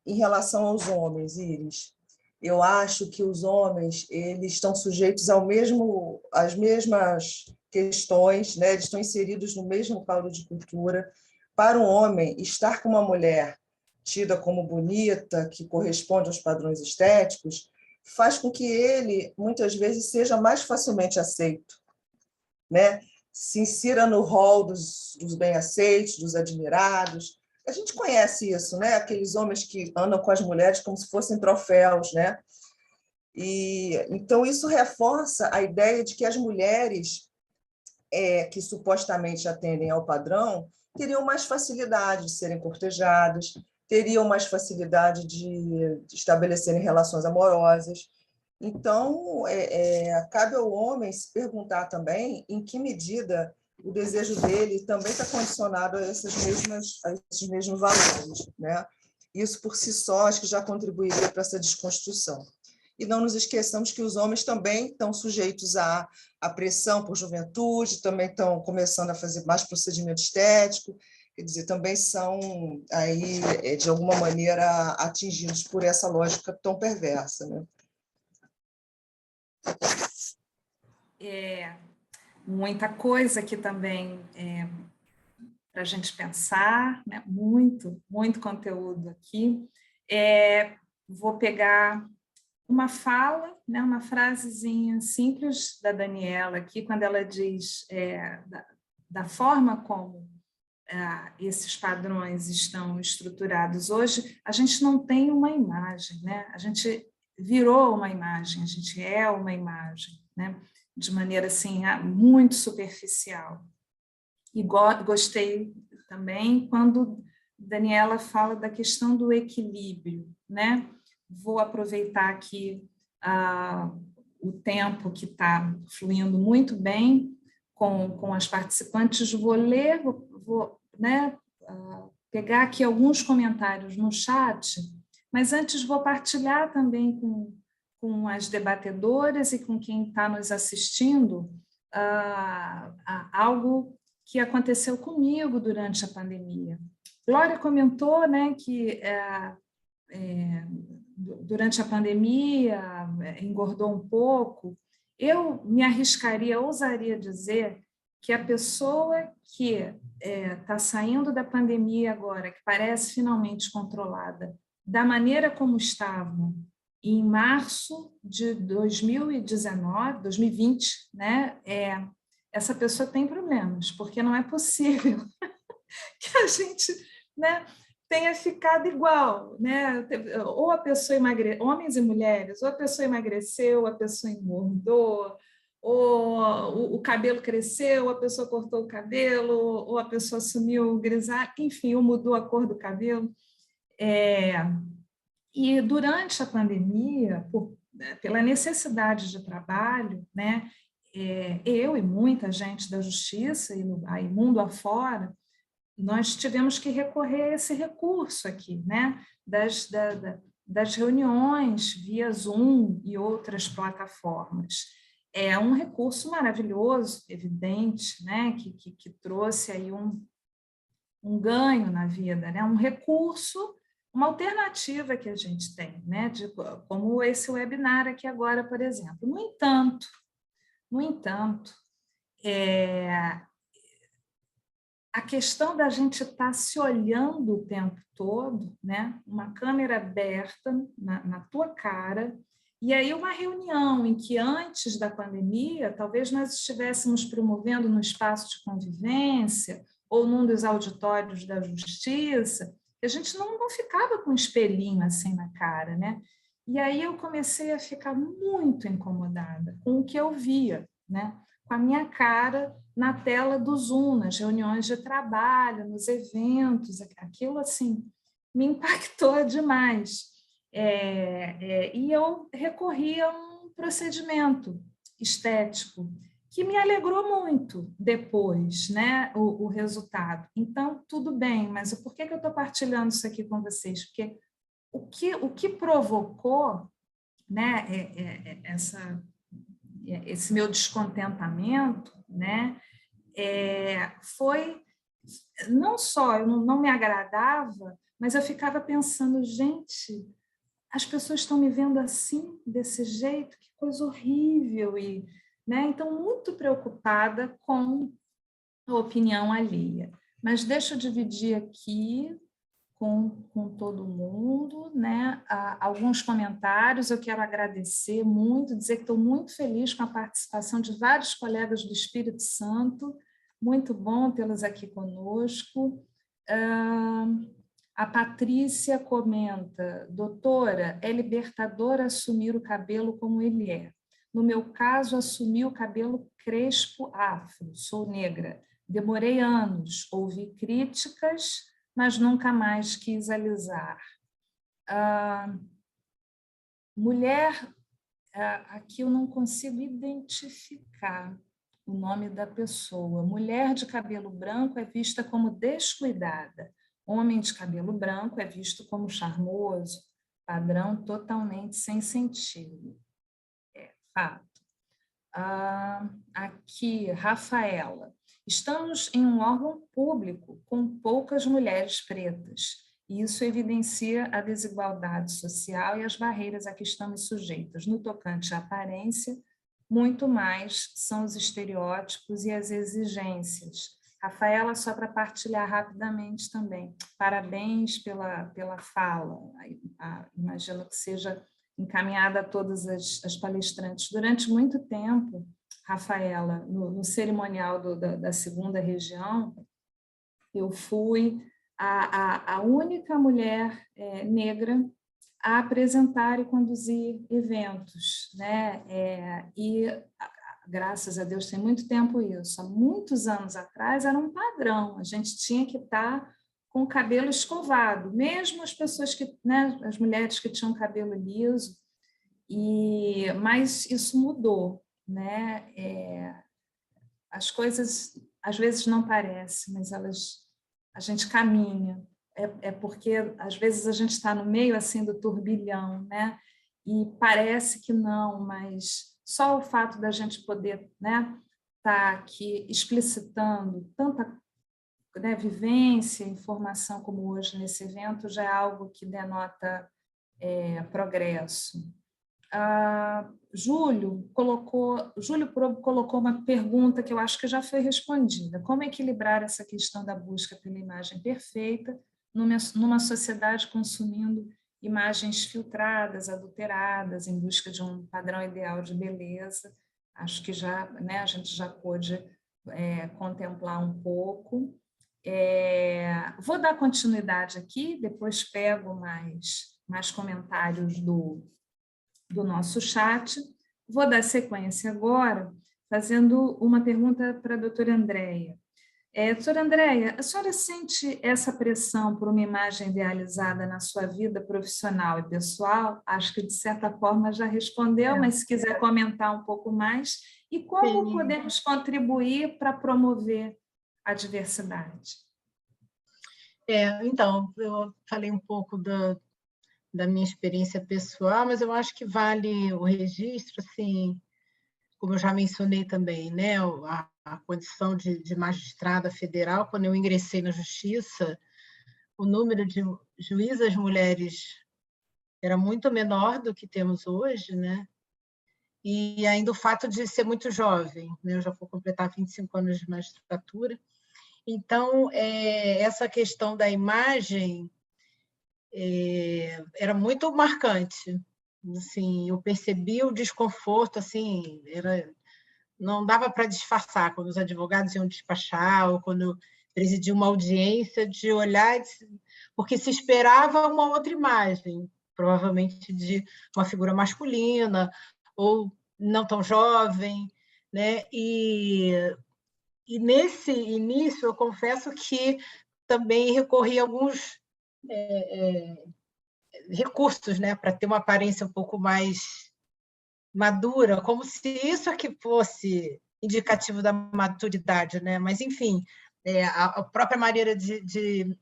Em relação aos homens, Iris, eu acho que os homens eles estão sujeitos às mesmas questões, né? Eles estão inseridos no mesmo caldo de cultura. Para um homem, estar com uma mulher tida como bonita, que corresponde aos padrões estéticos, faz com que ele, muitas vezes, seja mais facilmente aceito, né? Se insira no rol dos bem-aceitos, dos admirados. A gente conhece isso, né? Aqueles homens que andam com as mulheres como se fossem troféus, né? E então isso reforça a ideia de que as mulheres que supostamente atendem ao padrão teriam mais facilidade de serem cortejadas, teriam mais facilidade de estabelecerem relações amorosas. Então, cabe ao homem se perguntar também em que medida o desejo dele também está condicionado a esses mesmos valores, né? Isso, por si só, acho que já contribuiria para essa desconstrução. E não nos esqueçamos que os homens também estão sujeitos à pressão por juventude, também estão começando a fazer mais procedimento estético, quer dizer, também são, aí, de alguma maneira, atingidos por essa lógica tão perversa, né? Muita coisa aqui também para a gente pensar, né? Muito conteúdo aqui. Vou pegar uma fala, né? Uma frasezinha simples da Daniela aqui, quando ela diz da forma como esses padrões estão estruturados hoje, a gente não tem uma imagem, né? A gente virou uma imagem, a gente é uma imagem, né? De maneira assim muito superficial. E gostei também quando Daniela fala da questão do equilíbrio, né? Vou aproveitar aqui o tempo que está fluindo muito bem com as participantes, vou ler, vou né, pegar aqui alguns comentários no chat, mas antes vou partilhar também com as debatedoras e com quem está nos assistindo algo que aconteceu comigo durante a pandemia. Glória comentou, né, que durante a pandemia engordou um pouco. Eu me arriscaria, ousaria dizer que a pessoa que está saindo da pandemia agora, que parece finalmente controlada, da maneira como estava em março de 2019, 2020, né, essa pessoa tem problemas, porque não é possível que a gente, né, tenha ficado igual, né? Ou a pessoa emagreceu, homens e mulheres, ou a pessoa emagreceu, ou a pessoa engordou, ou o cabelo cresceu, ou a pessoa cortou o cabelo, ou a pessoa assumiu grisalho, enfim, ou mudou a cor do cabelo. E durante a pandemia, pela necessidade de trabalho, né, eu e muita gente da justiça, e aí mundo afora, nós tivemos que recorrer a esse recurso aqui, né? Das reuniões via Zoom e outras plataformas. É um recurso maravilhoso, evidente, né? Que trouxe aí um ganho na vida, né? Um recurso, uma alternativa que a gente tem, né? Como esse webinar aqui agora, por exemplo. No entanto, a questão da gente estar se olhando o tempo todo, né? Uma câmera aberta na tua cara, e aí uma reunião em que antes da pandemia, talvez nós estivéssemos promovendo no espaço de convivência ou num dos auditórios da justiça, a gente não ficava com um espelhinho assim na cara, né? E aí eu comecei a ficar muito incomodada com o que eu via, né? Com a minha cara na tela do Zoom, nas reuniões de trabalho, nos eventos, aquilo assim me impactou demais. E eu recorri a um procedimento estético que me alegrou muito depois, né, o resultado. Então, tudo bem, mas por que eu estou partilhando isso aqui com vocês? Porque o que provocou, né, esse meu descontentamento, né, foi não só eu não me agradava, mas eu ficava pensando, gente, as pessoas estão me vendo assim, desse jeito, que coisa horrível, e, né, então muito preocupada com a opinião alheia. Mas deixa eu dividir aqui com todo mundo, né? Alguns comentários, eu quero agradecer muito, dizer que estou muito feliz com a participação de vários colegas do Espírito Santo, muito bom tê-los aqui conosco. A Patrícia comenta, doutora, é libertador assumir o cabelo como ele é. No meu caso, assumi o cabelo crespo afro, sou negra. Demorei anos, ouvi críticas, mas nunca mais quis alisar. Mulher, aqui eu não consigo identificar o nome da pessoa. Mulher de cabelo branco é vista como descuidada. Homem de cabelo branco é visto como charmoso, padrão totalmente sem sentido. Fato. Aqui, Rafaela. Estamos em um órgão público com poucas mulheres pretas. E isso evidencia a desigualdade social e as barreiras a que estamos sujeitas. No tocante à aparência, muito mais são os estereótipos e as exigências. Rafaela, só para partilhar rapidamente também, parabéns pela fala, imagino que seja encaminhada a todas as palestrantes. Durante muito tempo, Rafaela, no cerimonial da segunda região, eu fui a única mulher negra a apresentar e conduzir eventos, né? E graças a Deus tem muito tempo isso. Há muitos anos atrás era um padrão, a gente tinha que estar com o cabelo escovado, mesmo as pessoas que, né, as mulheres que tinham cabelo liso, mas isso mudou, né? As coisas às vezes não parecem, mas a gente caminha. Porque às vezes a gente está no meio assim do turbilhão, né? E parece que não, mas só o fato da gente poder, né, estar aqui explicitando tanta, né, vivência, informação como hoje nesse evento já é algo que denota progresso. Júlio Probo colocou uma pergunta que eu acho que já foi respondida. Como equilibrar essa questão da busca pela imagem perfeita numa sociedade consumindo imagens filtradas, adulteradas, em busca de um padrão ideal de beleza? Acho que já, né, a gente já pôde contemplar um pouco. Vou dar continuidade aqui, depois pego mais comentários do nosso chat. Vou dar sequência agora, fazendo uma pergunta para a doutora Andréia. Doutora Andréia, a senhora sente essa pressão por uma imagem idealizada na sua vida profissional e pessoal? Acho que, de certa forma, já respondeu, mas se quiser comentar um pouco mais. E como podemos contribuir para promover a diversidade? Então, eu falei um pouco da minha experiência pessoal, mas eu acho que vale o registro, assim, como eu já mencionei também, né, a condição de magistrada federal. Quando eu ingressei na Justiça, o número de juízas mulheres era muito menor do que temos hoje, né? E ainda o fato de ser muito jovem, né? Eu já vou completar 25 anos de magistratura. Então, essa questão da imagem era muito marcante. Assim, eu percebi o desconforto, assim, não dava para disfarçar quando os advogados iam despachar ou quando eu presidi uma audiência, de olhar, porque se esperava uma outra imagem, provavelmente de uma figura masculina ou não tão jovem, né? E nesse início, eu confesso que também recorri a alguns recursos, né, para ter uma aparência um pouco mais madura, como se isso aqui fosse indicativo da maturidade, né? Mas, enfim, a própria maneira de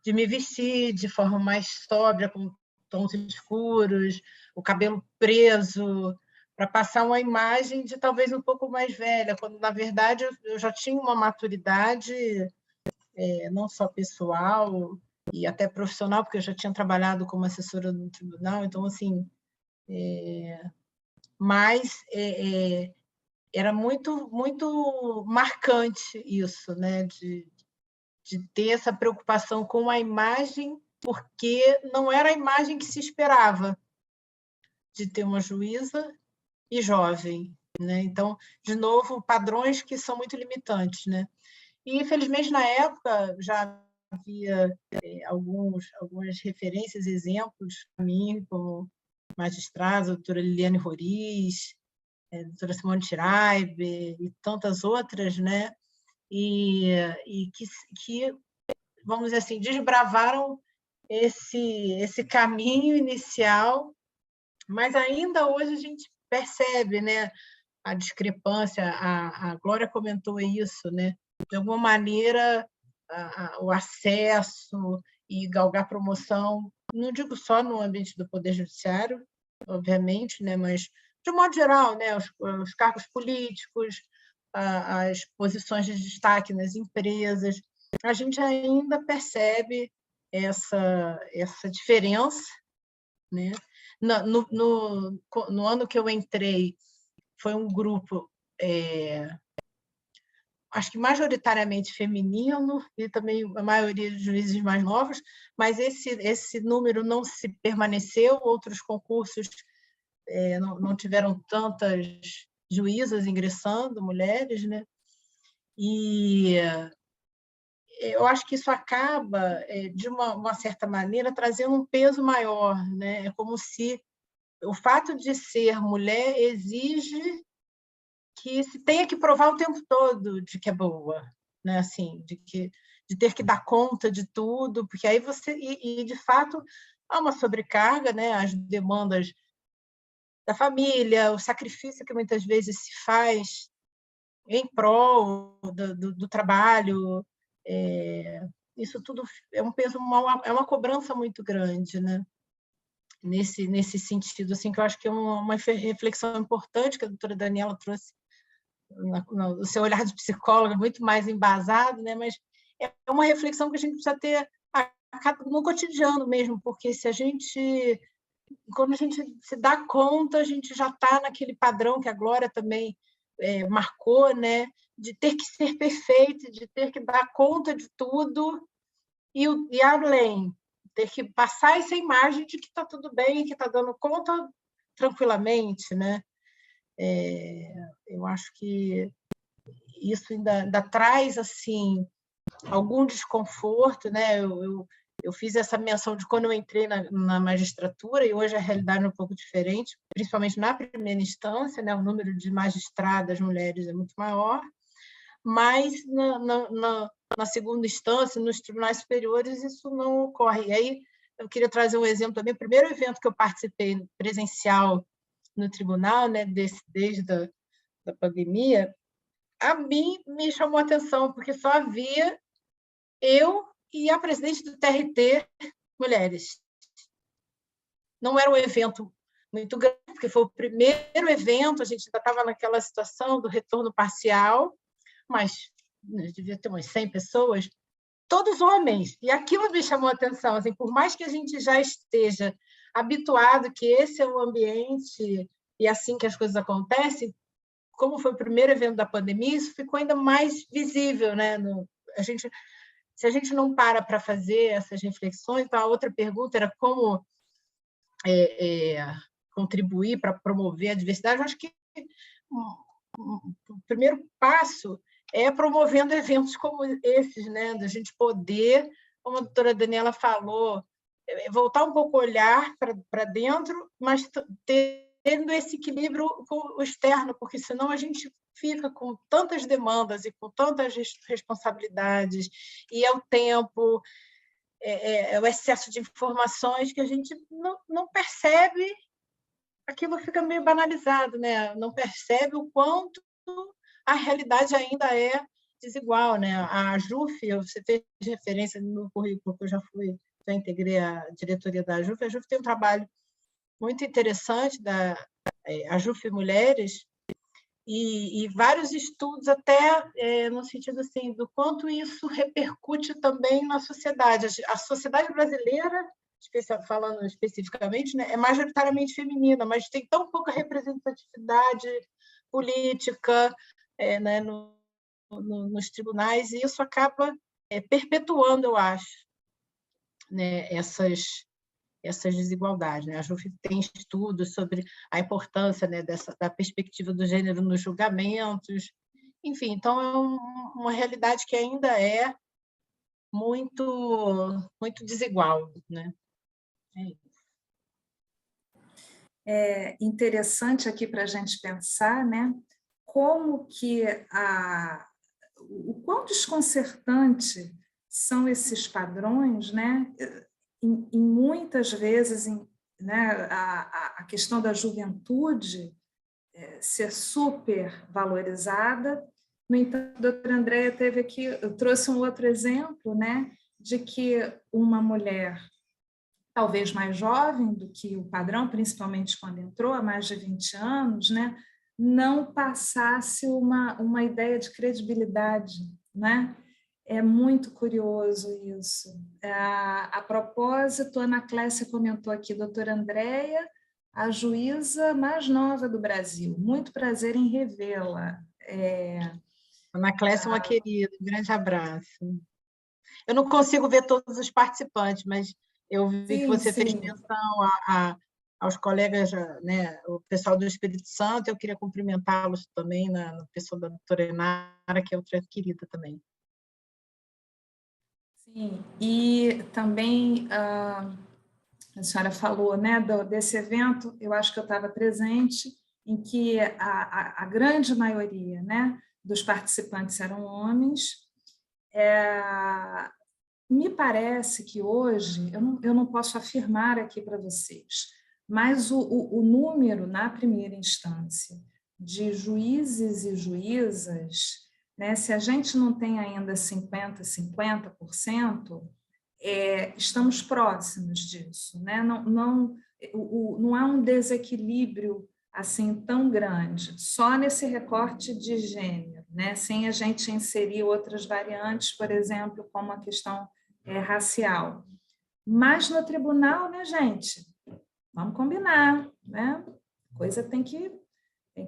me vestir de forma mais sóbria, com tons escuros, o cabelo preso, para passar uma imagem de talvez um pouco mais velha, quando, na verdade, eu já tinha uma maturidade, não só pessoal e até profissional, porque eu já tinha trabalhado como assessora no tribunal, então, assim, mas era muito, muito marcante isso, né? de ter essa preocupação com a imagem, porque não era a imagem que se esperava de ter uma juíza e jovem, né? Então, de novo, padrões que são muito limitantes, né? E, infelizmente, na época, já havia algumas referências, exemplos para mim, como magistrada, a doutora Liliane Roriz, a doutora Simone Tiraibe e tantas outras, né? E que, vamos dizer assim, desbravaram esse caminho inicial, mas ainda hoje a gente percebe, né, a discrepância. A Glória comentou isso, né? De alguma maneira, o acesso e galgar promoção, não digo só no ambiente do Poder Judiciário, obviamente, né, mas, de um modo geral, né, os cargos políticos, as posições de destaque nas empresas, a gente ainda percebe essa diferença, né? No ano que eu entrei, foi um grupo, acho que majoritariamente feminino, e também a maioria de juízes mais novos, mas esse número não se permaneceu. Outros concursos não tiveram tantas juízas ingressando, mulheres, né? E eu acho que isso acaba, de uma certa maneira, trazendo um peso maior, né? É como se o fato de ser mulher exige que se tenha que provar o tempo todo de que é boa, né? Assim, de ter que dar conta de tudo, porque aí você de fato há uma sobrecarga, né? As demandas da família, o sacrifício que muitas vezes se faz em prol do trabalho, isso tudo é um peso, é uma cobrança muito grande, né? Nesse sentido, assim, que eu acho que é uma reflexão importante que a doutora Daniela trouxe no seu olhar de psicóloga, muito mais embasado, né? Mas é uma reflexão que a gente precisa ter no cotidiano mesmo, porque quando a gente se dá conta, a gente já está naquele padrão que a Glória também marcou, né? De ter que ser perfeito, de ter que dar conta de tudo e além, ter que passar essa imagem de que está tudo bem, que está dando conta tranquilamente, né? Eu acho que isso ainda traz, assim, algum desconforto, né? Eu fiz essa menção de quando eu entrei na magistratura, e hoje a realidade é um pouco diferente, principalmente na primeira instância, né? O número de magistradas mulheres é muito maior, mas na segunda instância, nos tribunais superiores, isso não ocorre. E aí eu queria trazer um exemplo também. O primeiro evento que eu participei presencial no tribunal, né, desde a pandemia, a mim me chamou a atenção, porque só havia eu e a presidente do TRT Mulheres. Não era um evento muito grande, porque foi o primeiro evento, a gente ainda estava naquela situação do retorno parcial, mas devia ter umas 100 pessoas, todos homens. E aquilo me chamou a atenção, assim, por mais que a gente já esteja habituado que esse é o ambiente e assim que as coisas acontecem, como foi o primeiro evento da pandemia, isso ficou ainda mais visível, né? Se a gente não para fazer essas reflexões, então a outra pergunta era como contribuir para promover a diversidade. Eu acho que o primeiro passo é promovendo eventos como esses, né? Da gente poder, como a doutora Daniela falou, voltar um pouco o olhar para dentro, mas tendo esse equilíbrio com o externo, porque senão a gente fica com tantas demandas e com tantas responsabilidades, e é o tempo, é o excesso de informações que a gente não percebe, aquilo fica meio banalizado, né? Não percebe o quanto a realidade ainda é desigual, né? A JUF, você fez referência no currículo, que eu já integrei a diretoria da JUF. A JUF tem um trabalho muito interessante, a JUF Mulheres, e vários estudos até no sentido assim, do quanto isso repercute também na sociedade. A sociedade brasileira, falando especificamente, né, é majoritariamente feminina, mas tem tão pouca representatividade política, né, nos tribunais, e isso acaba perpetuando, eu acho, né, essas desigualdades, né? A JUF tem estudos sobre a importância, né, da perspectiva do gênero nos julgamentos. Enfim, então é uma realidade que ainda é muito, muito desigual, né? É interessante aqui para a gente pensar, né, como que o quão desconcertante são esses padrões, né? Em muitas vezes, né, a questão da juventude ser super valorizada. No entanto, a doutora Andréia teve aqui, eu trouxe um outro exemplo, né, de que uma mulher talvez mais jovem do que o padrão, principalmente quando entrou, há mais de 20 anos, né, não passasse uma ideia de credibilidade, né? É muito curioso isso. A propósito, a Ana Clécia comentou aqui, doutora Andréia, a juíza mais nova do Brasil. Muito prazer em revê-la. Ana Clécia é uma querida, um grande abraço. Eu não consigo ver todos os participantes, mas eu vi que você fez menção aos colegas, né, o pessoal do Espírito Santo. Eu queria cumprimentá-los também na pessoa da doutora Enara, que é outra querida também. Sim, e também a senhora falou, né, desse evento, eu acho que eu estava presente, em que a grande maioria, né, dos participantes eram homens. Me parece que hoje, eu não posso afirmar aqui para vocês, mas o número, na primeira instância, de juízes e juízas, né, se a gente não tem ainda 50%, estamos próximos disso, né? Não há um desequilíbrio assim tão grande, só nesse recorte de gênero, né? Sem a gente inserir outras variantes, por exemplo, como a questão racial. Mas no tribunal, né, gente? Vamos combinar, né? A coisa tem que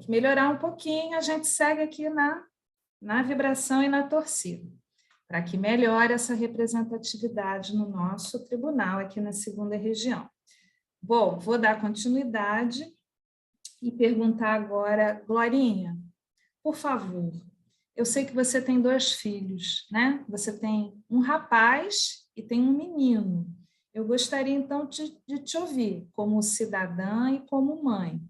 melhorar um pouquinho, a gente segue aqui na vibração e na torcida, para que melhore essa representatividade no nosso tribunal aqui na segunda região. Bom, vou dar continuidade e perguntar agora, Glorinha, por favor, eu sei que você tem 2 filhos, né? Você tem um rapaz e tem um menino. Eu gostaria, então, de te ouvir como cidadã e como mãe.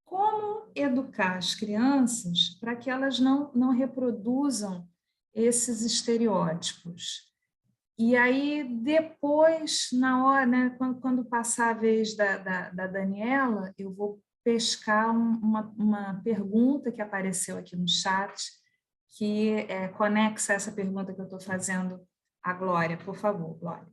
Como educar as crianças para que elas não reproduzam esses estereótipos? E aí, depois, na hora, né, quando passar a vez da Daniela, eu vou pescar uma pergunta que apareceu aqui no chat, que é conexa a essa pergunta que eu estou fazendo A Glória, por favor, Glória.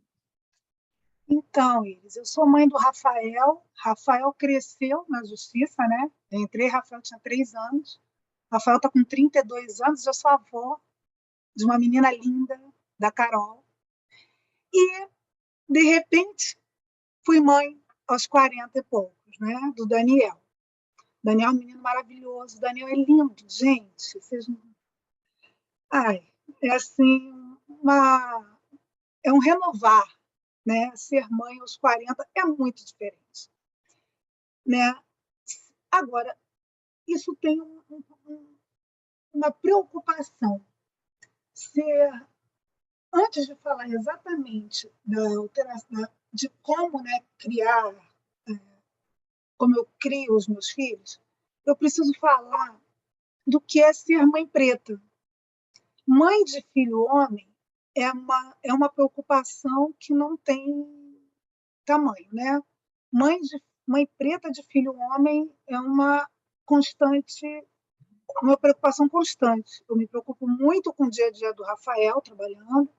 Então, Iris, eu sou mãe do Rafael. Rafael cresceu na justiça, né? Eu entrei, Rafael tinha 3 anos. Rafael está com 32 anos, já sou avó de uma menina linda, da Carol. E, de repente, fui mãe aos 40 e poucos, né? Do Daniel. Daniel é um menino maravilhoso. Daniel é lindo, gente. Vocês não... Ai, é assim, é um renovar, né? Ser mãe aos 40 é muito diferente, né? Agora, isso tem uma preocupação. Antes de falar exatamente da alteração, de como, né, criar, como eu crio os meus filhos, eu preciso falar do que é ser mãe preta. Mãe de filho homem é uma preocupação que não tem tamanho, né? Mãe preta de filho homem é uma preocupação constante. Eu me preocupo muito com o dia a dia do Rafael trabalhando,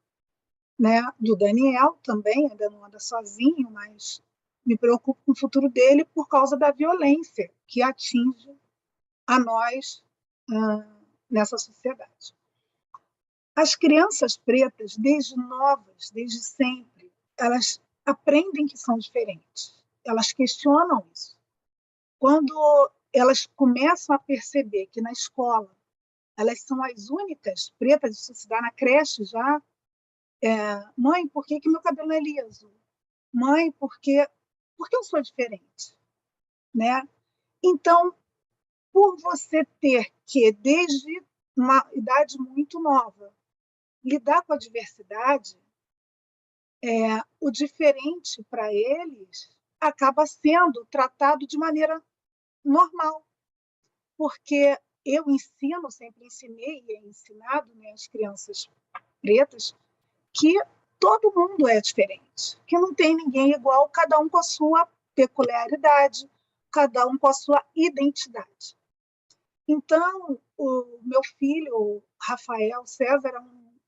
né? Do Daniel também, ainda não anda sozinho, mas me preocupo com o futuro dele por causa da violência que atinge a nós nessa sociedade. As crianças pretas, desde novas, desde sempre, elas aprendem que são diferentes. Elas questionam isso. Quando elas começam a perceber que na escola elas são as únicas pretas, isso se dá na creche já. Mãe, por que meu cabelo é liso? Mãe, por que eu sou diferente? Né? Então, por você ter que, desde uma idade muito nova, lidar com a diversidade, o diferente para eles acaba sendo tratado de maneira normal, porque eu sempre ensinei e é ensinado, né, às crianças pretas que todo mundo é diferente, que não tem ninguém igual, cada um com a sua peculiaridade, cada um com a sua identidade. Então, o meu filho, o Rafael César, é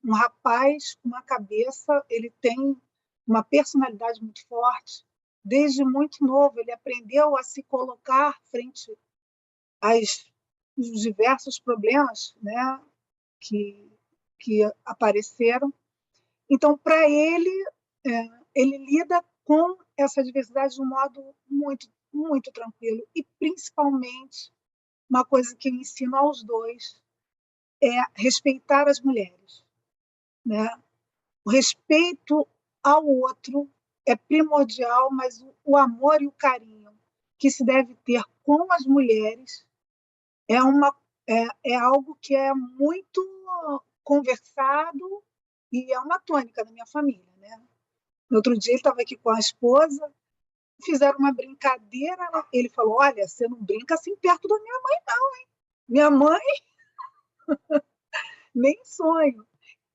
um rapaz com uma cabeça, ele tem uma personalidade muito forte. Desde muito novo, ele aprendeu a se colocar frente aos diversos problemas, né, que apareceram. Então, para ele, ele lida com essa diversidade de um modo muito, muito tranquilo. E, principalmente, uma coisa que eu ensino aos dois é respeitar as mulheres, né? O respeito ao outro é primordial, mas o amor e o carinho que se deve ter com as mulheres é algo que é muito conversado e é uma tônica da minha família, né? No outro dia ele estava aqui com a esposa, fizeram uma brincadeira, ele falou: olha, você não brinca assim perto da minha mãe, não, hein? Minha mãe, nem sonho.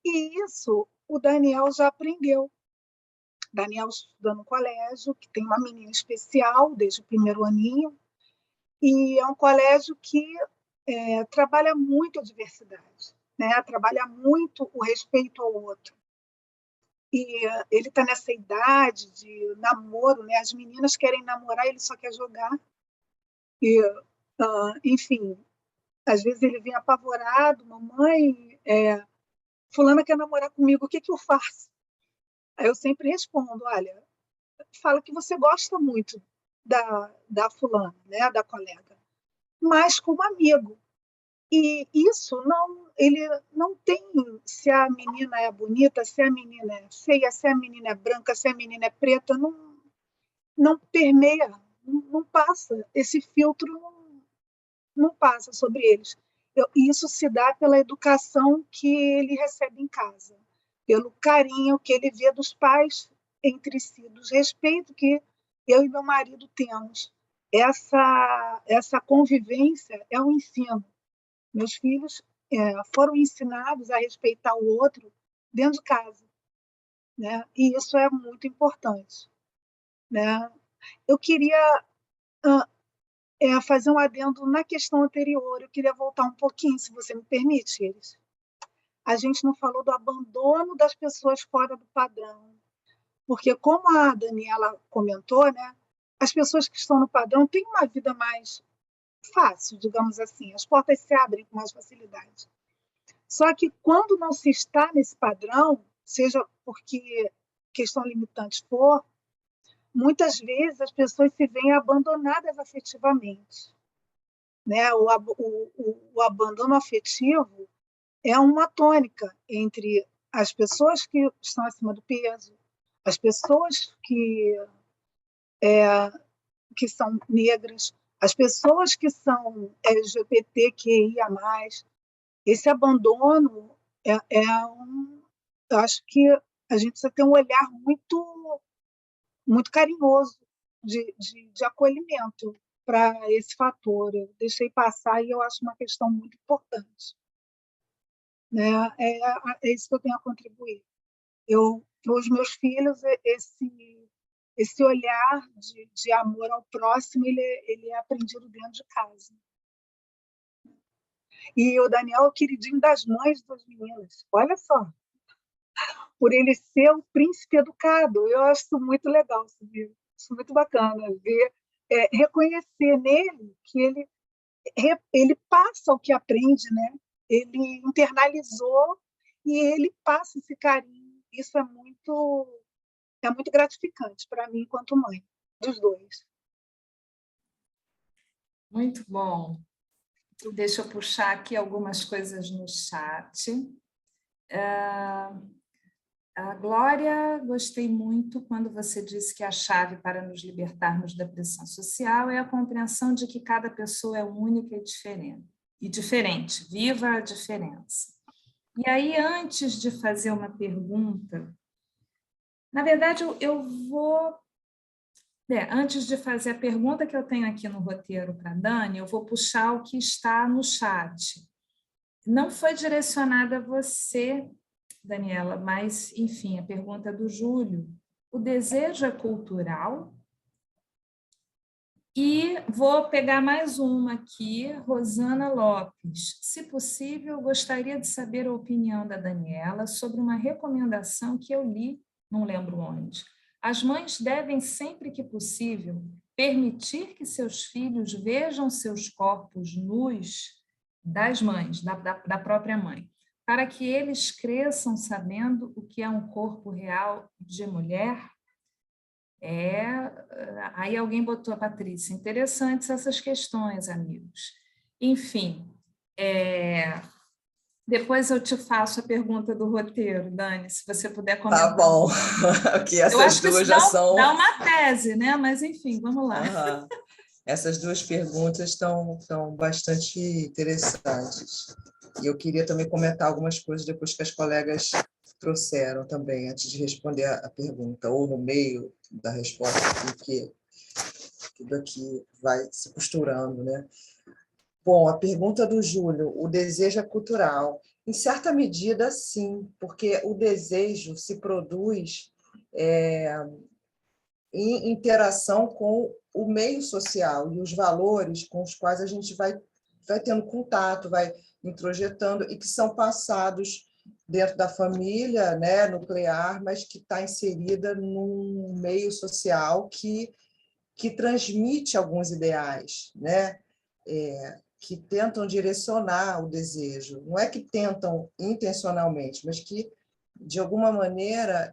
E isso o Daniel já aprendeu. Daniel estuda no colégio, que tem uma menina especial desde o primeiro aninho, e é um colégio que trabalha muito a diversidade, né? Trabalha muito o respeito ao outro. E ele está nessa idade de namoro, né? As meninas querem namorar, ele só quer jogar. E, enfim, às vezes ele vem apavorado: mamãe, fulana quer namorar comigo, o que eu faço? Aí eu sempre respondo: olha, fala que você gosta muito da fulana, né? Da colega, mas como amigo. E isso ele não tem se a menina é bonita, se a menina é feia, se a menina é branca, se a menina é preta, não permeia, não passa, esse filtro não passa sobre eles. Isso se dá pela educação que ele recebe em casa, pelo carinho que ele vê dos pais entre si, do respeito que eu e meu marido temos. Essa convivência é um ensino. Meus filhos foram ensinados a respeitar o outro dentro de casa, né? E isso é muito importante, né? Eu queria fazer um adendo na questão anterior. Eu queria voltar um pouquinho, se você me permite, Iris. a gente não falou do abandono das pessoas fora do padrão. Porque, como a Daniela comentou, né, as pessoas que estão no padrão têm uma vida mais fácil, digamos assim, as portas se abrem com mais facilidade. Só que quando não se está nesse padrão, seja porque questão limitante for, muitas vezes as pessoas se veem abandonadas afetivamente. Né? O abandono afetivo é uma tônica entre as pessoas que estão acima do peso, as pessoas que são negras, as pessoas que são LGBTQIA+. Esse abandono eu acho que a gente precisa ter um olhar muito carinhoso de acolhimento para esse fator. Eu deixei passar e eu acho uma questão muito importante. Né? É isso que eu tenho a contribuir. Para os meus filhos, esse olhar de amor ao próximo, ele é aprendido dentro de casa. E o Daniel é o queridinho das mães das meninas. Olha só, por ele ser o príncipe educado. Eu acho isso muito legal, sabe? Isso muito bacana, ver, reconhecer nele que ele passa o que aprende, né? Ele internalizou e ele passa esse carinho. Isso é muito gratificante para mim enquanto mãe, dos dois. Muito bom. Deixa eu puxar aqui algumas coisas no chat. A Glória, gostei muito quando você disse que a chave para nos libertarmos da pressão social é a compreensão de que cada pessoa é única e diferente. Viva a diferença. E aí, antes de fazer uma pergunta, na verdade, eu vou... antes de fazer a pergunta que eu tenho aqui no roteiro para a Dani, eu vou puxar o que está no chat. Não foi direcionada a você, Daniela, mas, enfim, a pergunta do Júlio. O desejo é cultural? E vou pegar mais uma aqui, Rosana Lopes. Se possível, gostaria de saber a opinião da Daniela sobre uma recomendação que eu li, não lembro onde. As mães devem, sempre que possível, permitir que seus filhos vejam seus corpos nus das mães, da própria mãe, para que eles cresçam sabendo o que é um corpo real de mulher. Aí alguém botou a Patrícia. Interessantes essas questões, amigos. Enfim, depois eu te faço a pergunta do roteiro, Dani, se você puder comentar. Tá bom, que essas duas já são... Dá uma tese, né? Mas, enfim, vamos lá. Essas duas perguntas estão bastante interessantes. E eu queria também comentar algumas coisas depois que as colegas trouxeram também, antes de responder a pergunta, ou no meio da resposta, porque tudo aqui vai se costurando, né? Bom, a pergunta do Júlio, o desejo é cultural? Em certa medida, sim, porque o desejo se produz em interação com o meio social e os valores com os quais a gente vai tendo contato, vai introjetando e que são passados dentro da família, né, nuclear, mas que está inserida num meio social que transmite alguns ideais, né, que tentam direcionar o desejo. Não é que tentam intencionalmente, mas que, de alguma maneira,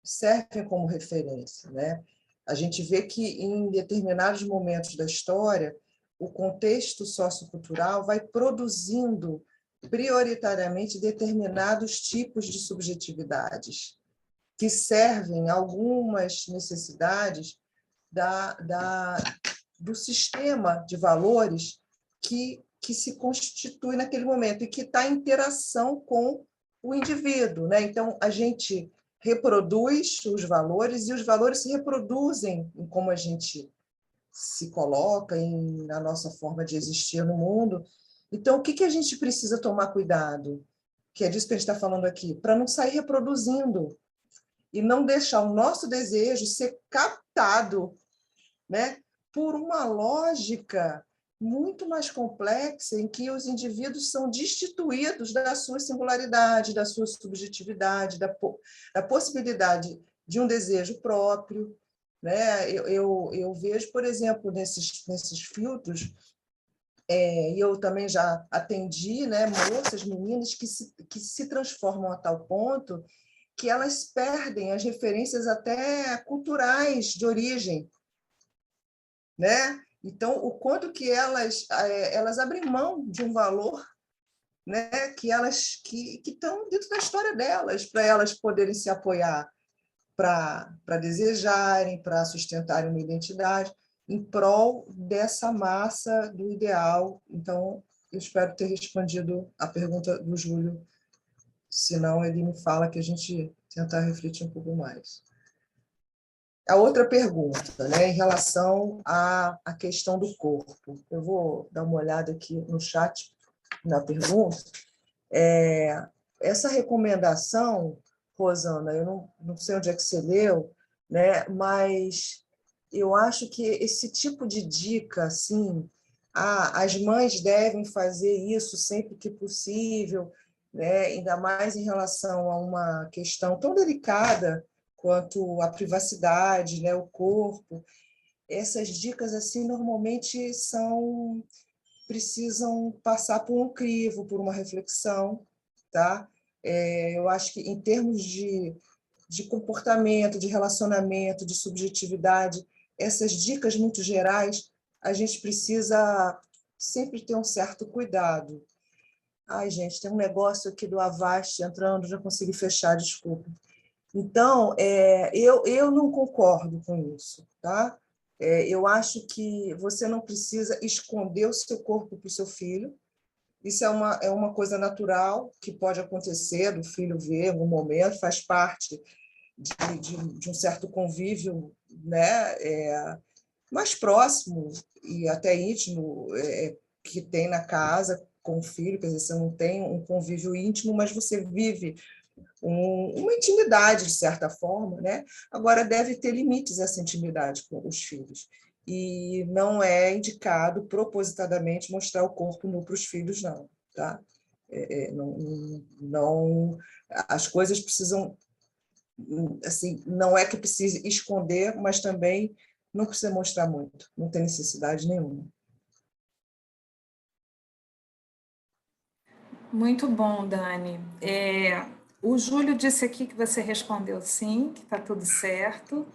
servem como referência, né? A gente vê que, em determinados momentos da história, o contexto sociocultural vai produzindo prioritariamente determinados tipos de subjetividades que servem a algumas necessidades do sistema de valores que se constitui naquele momento e que está em interação com o indivíduo, né? Então, a gente reproduz os valores e os valores se reproduzem em como a gente se coloca, na nossa forma de existir no mundo. Então, o que a gente precisa tomar cuidado? Que é disso que a gente está falando aqui, para não sair reproduzindo e não deixar o nosso desejo ser captado, né, por uma lógica muito mais complexa, em que os indivíduos são destituídos da sua singularidade, da sua subjetividade, da possibilidade de um desejo próprio, né? Eu vejo, por exemplo, nesses filtros, e eu também já atendi, né, moças, meninas que se transformam a tal ponto que elas perdem as referências até culturais de origem, né? Então, o quanto que elas abrem mão de um valor, né, que estão dentro da história delas, para elas poderem se apoiar, para desejarem, para sustentarem uma identidade, em prol dessa massa do ideal. Então, eu espero ter respondido a pergunta do Júlio, senão ele me fala que a gente tentar refletir um pouco mais. A outra pergunta, né, em relação à questão do corpo. Eu vou dar uma olhada aqui no chat, na pergunta. Essa recomendação, Rosana, eu não sei onde é que você leu, né, mas eu acho que esse tipo de dica, assim, as mães devem fazer isso sempre que possível, né, ainda mais em relação a uma questão tão delicada quanto a privacidade, né, o corpo. Essas dicas assim normalmente precisam passar por um crivo, por uma reflexão, tá? Eu acho que em termos de comportamento, de relacionamento, de subjetividade, essas dicas muito gerais, a gente precisa sempre ter um certo cuidado. Ai, gente, tem um negócio aqui do Avast entrando, já consegui fechar, desculpa. Então, eu não concordo com isso, tá? Eu acho que você não precisa esconder o seu corpo para o seu filho. Isso é uma coisa natural que pode acontecer, do filho ver em algum momento, faz parte de um certo convívio, né? Mais próximo e até íntimo que tem na casa com o filho. Quer dizer, você não tem um convívio íntimo, mas você vive uma intimidade, de certa forma, né? Agora, deve ter limites essa intimidade com os filhos. E não é indicado propositadamente mostrar o corpo nu para os filhos, não. Tá? Não, as coisas precisam, assim, não é que precise esconder, mas também não precisa mostrar muito, não tem necessidade nenhuma. Muito bom, Dani. O Júlio disse aqui que você respondeu sim, que está tudo certo.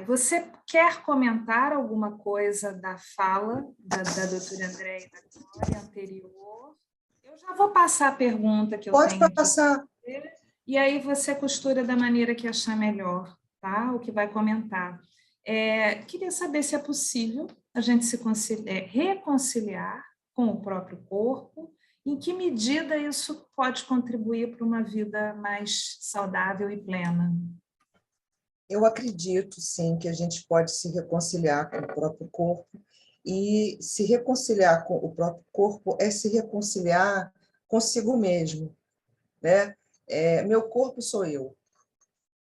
Você quer comentar alguma coisa da fala da doutora Andréia e da Glória anterior? Eu já vou passar a pergunta que eu Pode tenho passar. aqui, e aí você costura da maneira que achar melhor, tá? O que vai comentar. Queria saber se é possível a gente se reconciliar com o próprio corpo, em que medida isso pode contribuir para uma vida mais saudável e plena? Eu acredito, sim, que a gente pode se reconciliar com o próprio corpo, e se reconciliar com o próprio corpo é se reconciliar consigo mesmo, né? Meu corpo sou eu,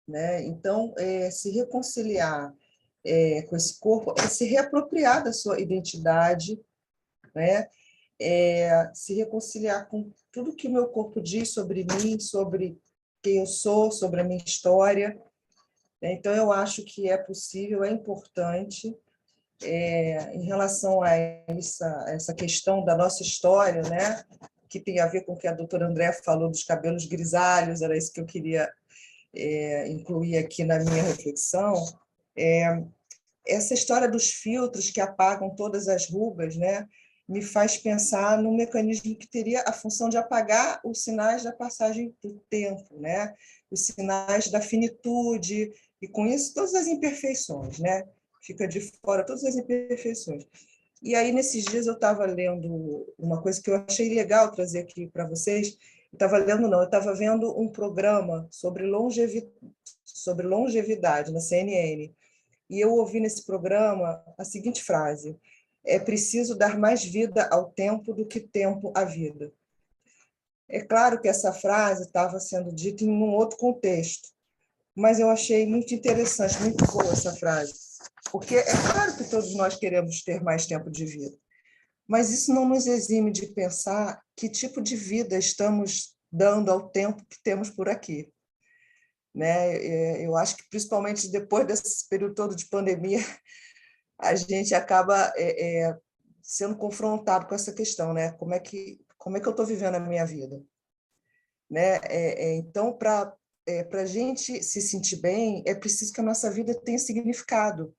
né? Então, se reconciliar com esse corpo é se reapropriar da sua identidade, né? Se reconciliar com tudo que o meu corpo diz sobre mim, sobre quem eu sou, sobre a minha história. Então, eu acho que é possível, é importante. Em relação a essa questão da nossa história, né, que tem a ver com o que a doutora André falou dos cabelos grisalhos, era isso que eu queria incluir aqui na minha reflexão. Essa história dos filtros que apagam todas as rugas, né, me faz pensar num mecanismo que teria a função de apagar os sinais da passagem do tempo, né, os sinais da finitude, e com isso todas as imperfeições, né? Fica de fora todas as imperfeições. E aí, nesses dias, eu estava lendo uma coisa que eu achei legal trazer aqui para vocês. Eu estava vendo um programa sobre longevidade na CNN. E eu ouvi nesse programa a seguinte frase: é preciso dar mais vida ao tempo do que tempo à vida. É claro que essa frase estava sendo dita em um outro contexto, mas eu achei muito interessante, muito boa essa frase, porque é claro que todos nós queremos ter mais tempo de vida, mas isso não nos exime de pensar que tipo de vida estamos dando ao tempo que temos por aqui, né? Eu acho que, principalmente depois desse período todo de pandemia, a gente acaba sendo confrontado com essa questão, né? Como é que eu estou vivendo a minha vida? Né? Então, para a gente se sentir bem, é preciso que a nossa vida tenha significado.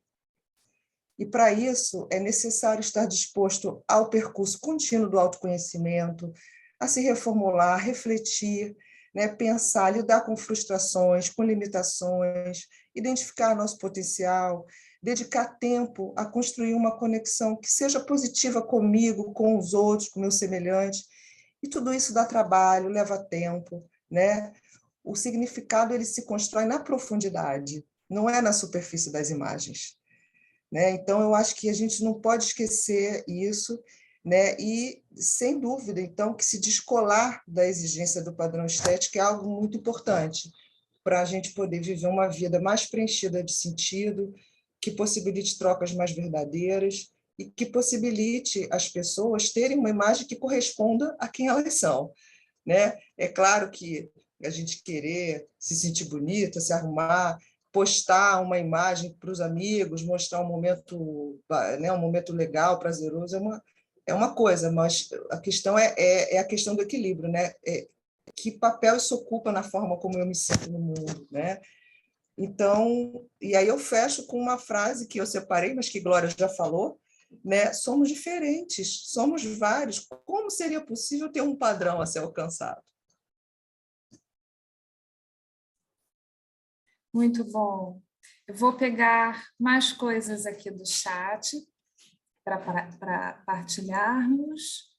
E, para isso, é necessário estar disposto ao percurso contínuo do autoconhecimento, a se reformular, refletir, né? Pensar, lidar com frustrações, com limitações, identificar nosso potencial, dedicar tempo a construir uma conexão que seja positiva comigo, com os outros, com meus semelhantes. E tudo isso dá trabalho, leva tempo, né? O significado ele se constrói na profundidade, não é na superfície das imagens, né? Então, eu acho que a gente não pode esquecer isso, né? E, sem dúvida, então, que se descolar da exigência do padrão estético é algo muito importante para a gente poder viver uma vida mais preenchida de sentido, que possibilite trocas mais verdadeiras e que possibilite as pessoas terem uma imagem que corresponda a quem elas são, né? É claro que a gente querer se sentir bonita, se arrumar, postar uma imagem para os amigos, mostrar um momento, né, um momento legal, prazeroso, é uma coisa, mas a questão é a questão do equilíbrio, né? Que papel isso ocupa na forma como eu me sinto no mundo, né? Então, e aí eu fecho com uma frase que eu separei, mas que Glória já falou, né? Somos diferentes, somos vários. Como seria possível ter um padrão a ser alcançado? Muito bom. Eu vou pegar mais coisas aqui do chat para partilharmos.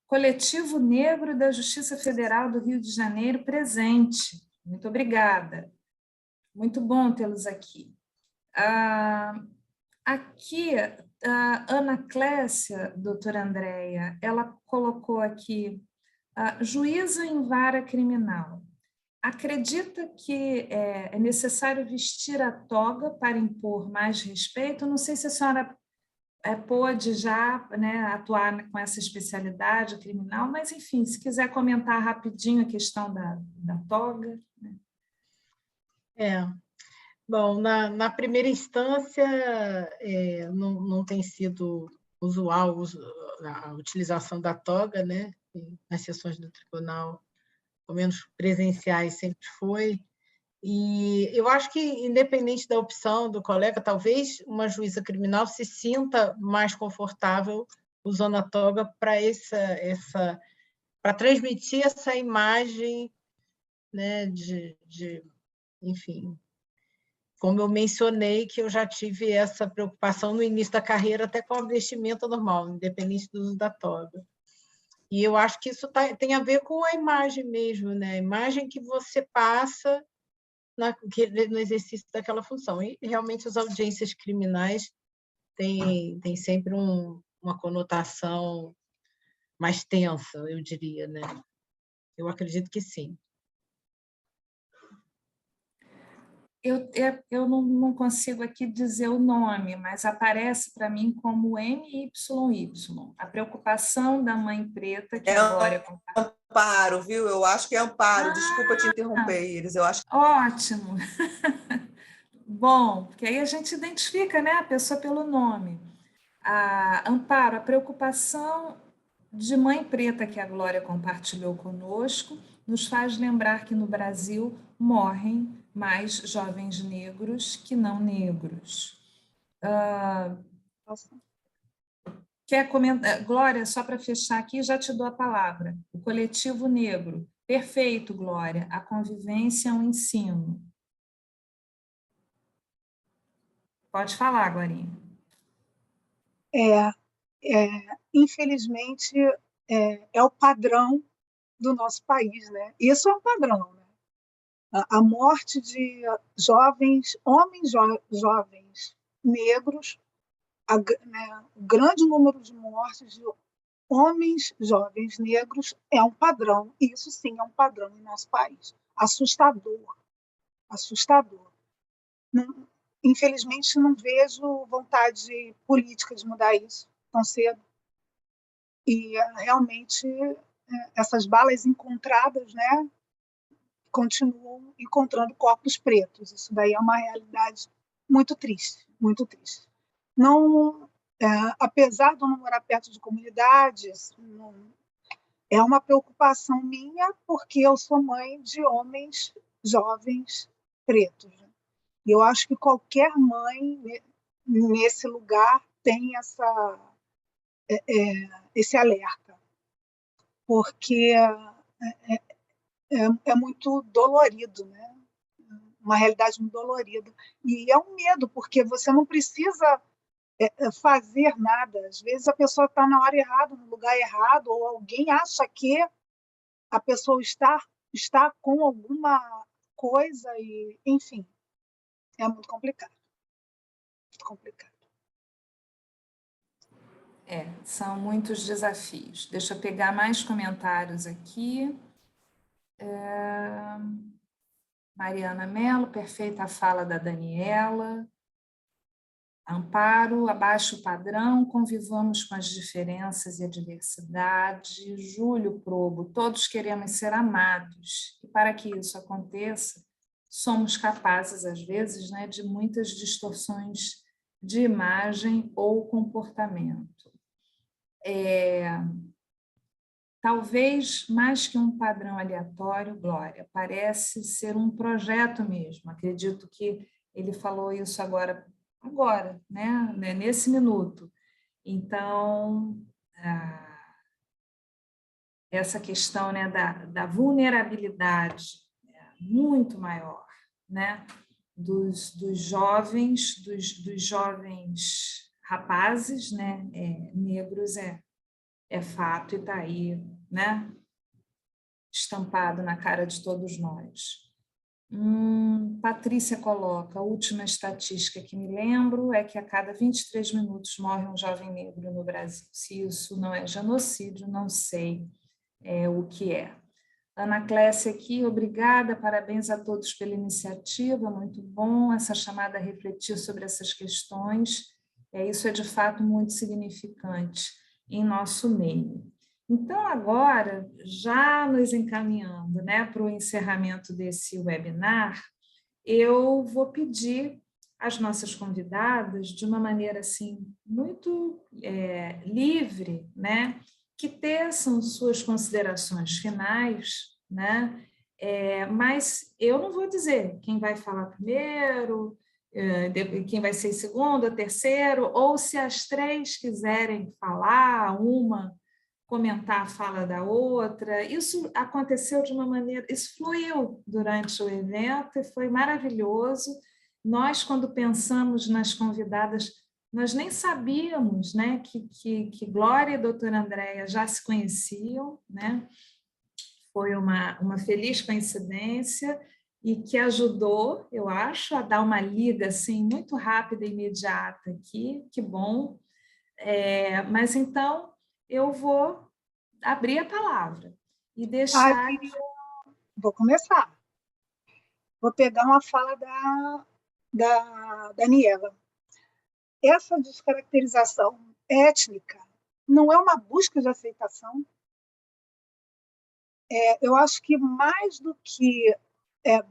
Coletivo Negro da Justiça Federal do Rio de Janeiro presente. Muito obrigada. Muito bom tê-los aqui. Aqui, a Ana Clécia, doutora Andréia, ela colocou aqui, juíza em vara criminal. Acredita que é necessário vestir a toga para impor mais respeito? Não sei se a senhora pôde já, né, atuar com essa especialidade criminal, mas, enfim, se quiser comentar rapidinho a questão da toga. Né? Bom, na primeira instância, não tem sido usual a utilização da toga, né? Nas sessões do tribunal, pelo menos presenciais, sempre foi. E eu acho que, independente da opção do colega, talvez uma juíza criminal se sinta mais confortável usando a toga para transmitir essa imagem, né, enfim, como eu mencionei, que eu já tive essa preocupação no início da carreira, até com a vestimenta normal, independente do uso da toga. E eu acho que isso tem a ver com a imagem mesmo, né? A imagem que você passa no exercício daquela função. E realmente as audiências criminais têm sempre uma conotação mais tensa, eu diria, né? Eu acredito que sim. Eu não consigo aqui dizer o nome, mas aparece para mim como MYY, a preocupação da mãe preta que agora... Amparo, viu? Eu acho que é Amparo. Desculpa te interromper, Iris. Eu acho... Ótimo. Bom, porque aí a gente identifica, né, a pessoa pelo nome. Amparo, a preocupação de mãe preta que a Glória compartilhou conosco nos faz lembrar que no Brasil morrem mais jovens negros que não negros. Quer comentar? Glória, só para fechar aqui, já te dou a palavra. O coletivo negro. Perfeito, Glória. A convivência é um ensino. Pode falar, Glorinha. Infelizmente, é o padrão do nosso país, né? Isso é um padrão, né? A morte de jovens, homens jovens negros, né? O grande número de mortes de homens jovens negros é um padrão. Isso sim é um padrão em nosso país. assustador, assustador. Não, infelizmente, não vejo vontade política de mudar isso tão cedo. E realmente essas balas encontradas, né, continuam encontrando corpos pretos. Isso daí é uma realidade muito triste, muito triste. Não, apesar de eu não morar perto de comunidades, é uma preocupação minha, porque eu sou mãe de homens jovens pretos. Né? E eu acho que qualquer mãe nesse lugar tem esse alerta, porque é muito dolorido, né? Uma realidade muito dolorida. E é um medo, porque você não precisa fazer nada. Às vezes a pessoa está na hora errada, no lugar errado, ou alguém acha que a pessoa está com alguma coisa, e, enfim, é muito complicado. Muito complicado. São muitos desafios. Deixa eu pegar mais comentários aqui. Mariana Mello, perfeita a fala da Daniela. Amparo, abaixo o padrão, convivamos com as diferenças e a diversidade. Júlio Probo, todos queremos ser amados. E para que isso aconteça, somos capazes, às vezes, né, de muitas distorções de imagem ou comportamento. Talvez, mais que um padrão aleatório, Glória, parece ser um projeto mesmo. Acredito que ele falou isso agora, né? Nesse minuto. Então, essa questão, né, da vulnerabilidade muito maior, né, dos jovens rapazes, né, negros, é fato e está aí, né, estampado na cara de todos nós. Patrícia coloca, a última estatística que me lembro é que a cada 23 minutos morre um jovem negro no Brasil. Se isso não é genocídio, não sei o que é. Ana Clécia aqui, obrigada, parabéns a todos pela iniciativa, muito bom essa chamada a refletir sobre essas questões. Isso é de fato muito significante em nosso meio. Então, agora, já nos encaminhando, né, para o encerramento desse webinar, eu vou pedir às nossas convidadas, de uma maneira assim, muito livre, né, que teçam suas considerações finais, né, mas eu não vou dizer quem vai falar primeiro, quem vai ser segundo, terceiro, ou se as três quiserem falar, uma comentar a fala da outra. Isso aconteceu de uma maneira, isso fluiu durante o evento e foi maravilhoso. Nós, quando pensamos nas convidadas, nós nem sabíamos, né, que Glória e a doutora Andréia já se conheciam, né? Foi uma feliz coincidência e que ajudou, eu acho, a dar uma liga assim, muito rápida e imediata aqui, que bom. Mas então eu vou abrir a palavra e deixar... Vou começar. Vou pegar uma fala da Daniela. Essa descaracterização étnica não é uma busca de aceitação. Eu acho que mais do que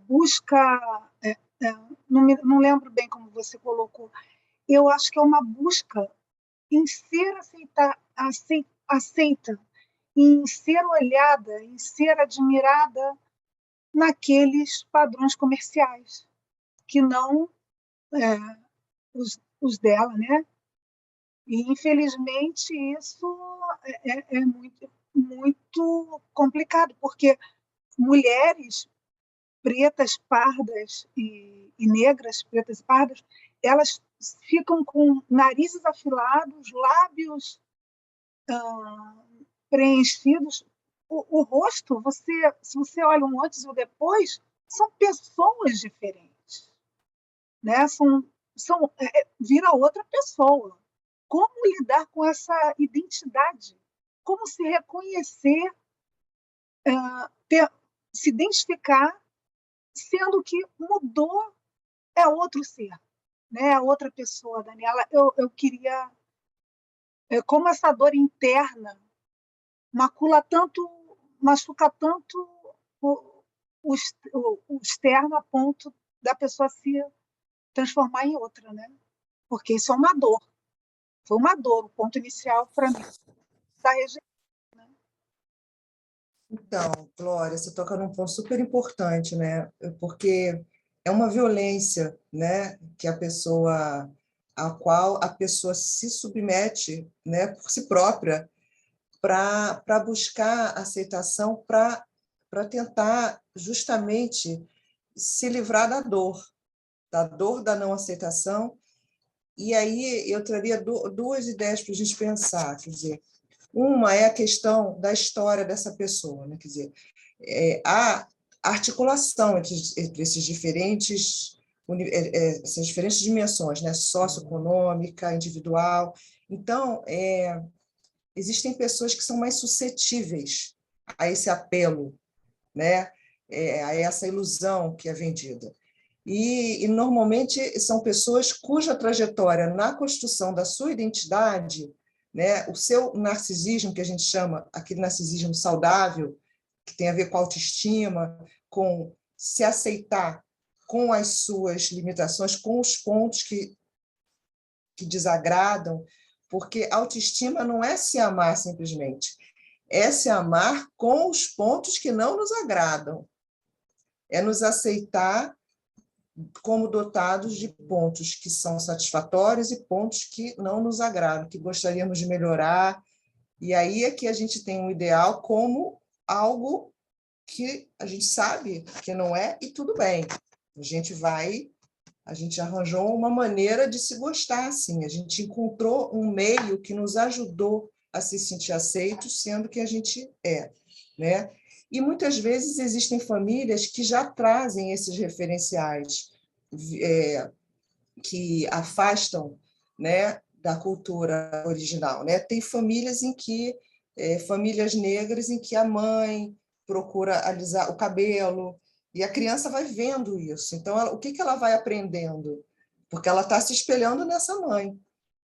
busca... não lembro bem como você colocou. Eu acho que é uma busca em ser aceita, em ser olhada, em ser admirada naqueles padrões comerciais, que não os dela, né? E, infelizmente, isso é muito, muito complicado, porque mulheres pretas, pardas e negras, pretas e pardas, elas ficam com narizes afilados, lábios preenchidos. O rosto, se você olha um antes e um depois, são pessoas diferentes, né? Vira outra pessoa. Como lidar com essa identidade? Como se reconhecer, se identificar sendo que mudou, é outro ser, né? É outra pessoa, Daniela. Eu queria, como essa dor interna macula tanto, machuca tanto o, o externo a ponto da pessoa se transformar em outra, né? Porque isso é uma dor. Foi uma dor, o ponto inicial para mim da rejeição. Então, Glória, você toca num ponto super importante, né? Porque é uma violência, né, que a qual a pessoa se submete, né, por si própria, para buscar aceitação, para tentar justamente se livrar da dor da não aceitação. E aí eu traria duas ideias para a gente pensar, quer dizer, uma é a questão da história dessa pessoa, né? Quer dizer, a articulação entre essas diferentes dimensões, né? Socioeconômica, individual. Então, existem pessoas que são mais suscetíveis a esse apelo, né? A essa ilusão que é vendida. E normalmente são pessoas cuja trajetória na construção da sua identidade, né, o seu narcisismo, que a gente chama aquele narcisismo saudável, que tem a ver com autoestima, com se aceitar com as suas limitações, com os pontos que desagradam, porque autoestima não é se amar simplesmente, é se amar com os pontos que não nos agradam, é nos aceitar como dotados de pontos que são satisfatórios e pontos que não nos agradam, que gostaríamos de melhorar. E aí é que a gente tem um ideal como algo que a gente sabe que não é, e tudo bem. A gente arranjou uma maneira de se gostar assim, a gente encontrou um meio que nos ajudou a se sentir aceitos, sendo que a gente é, né? E muitas vezes existem famílias que já trazem esses referenciais que afastam, né, da cultura original, né? Tem famílias famílias negras em que a mãe procura alisar o cabelo e a criança vai vendo isso. Então, o que ela vai aprendendo? Porque ela está se espelhando nessa mãe,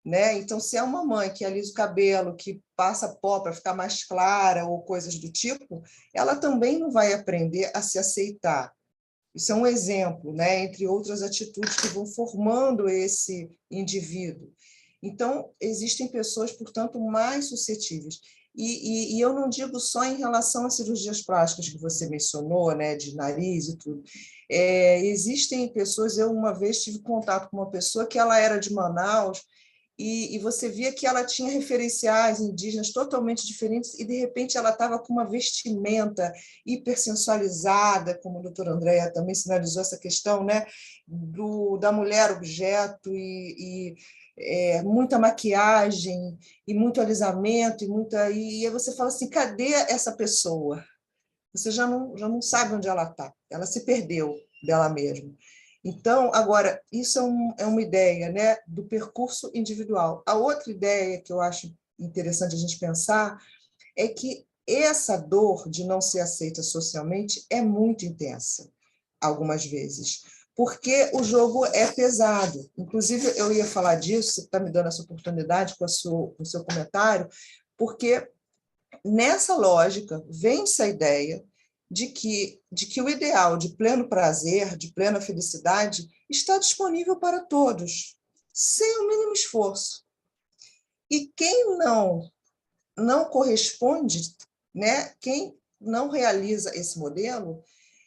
né? Então, se é uma mãe que alisa o cabelo, que passa pó para ficar mais clara ou coisas do tipo, ela também não vai aprender a se aceitar. Isso é um exemplo, né? Entre outras atitudes que vão formando esse indivíduo. Então, existem pessoas, portanto, mais suscetíveis. E eu não digo só em relação às cirurgias plásticas que você mencionou, né, de nariz e tudo. Existem pessoas, eu uma vez tive contato com uma pessoa que ela era de Manaus, e você via que ela tinha referenciais indígenas totalmente diferentes, e, de repente, ela estava com uma vestimenta hipersensualizada, como a doutora Andréa também sinalizou essa questão, né? Da mulher objeto, muita maquiagem, e muito alisamento, e aí você fala assim, cadê essa pessoa? Você já não sabe onde ela está, ela se perdeu dela mesma. Então, agora, isso é uma ideia, né, do percurso individual. A outra ideia que eu acho interessante a gente pensar é que essa dor de não ser aceita socialmente é muito intensa, algumas vezes, porque o jogo é pesado. Inclusive, eu ia falar disso, você está me dando essa oportunidade com o seu comentário, porque nessa lógica vem-se a ideia de que o ideal de pleno prazer, de plena felicidade, está disponível para todos, sem o mínimo esforço. E quem não corresponde, né? Quem não realiza esse modelo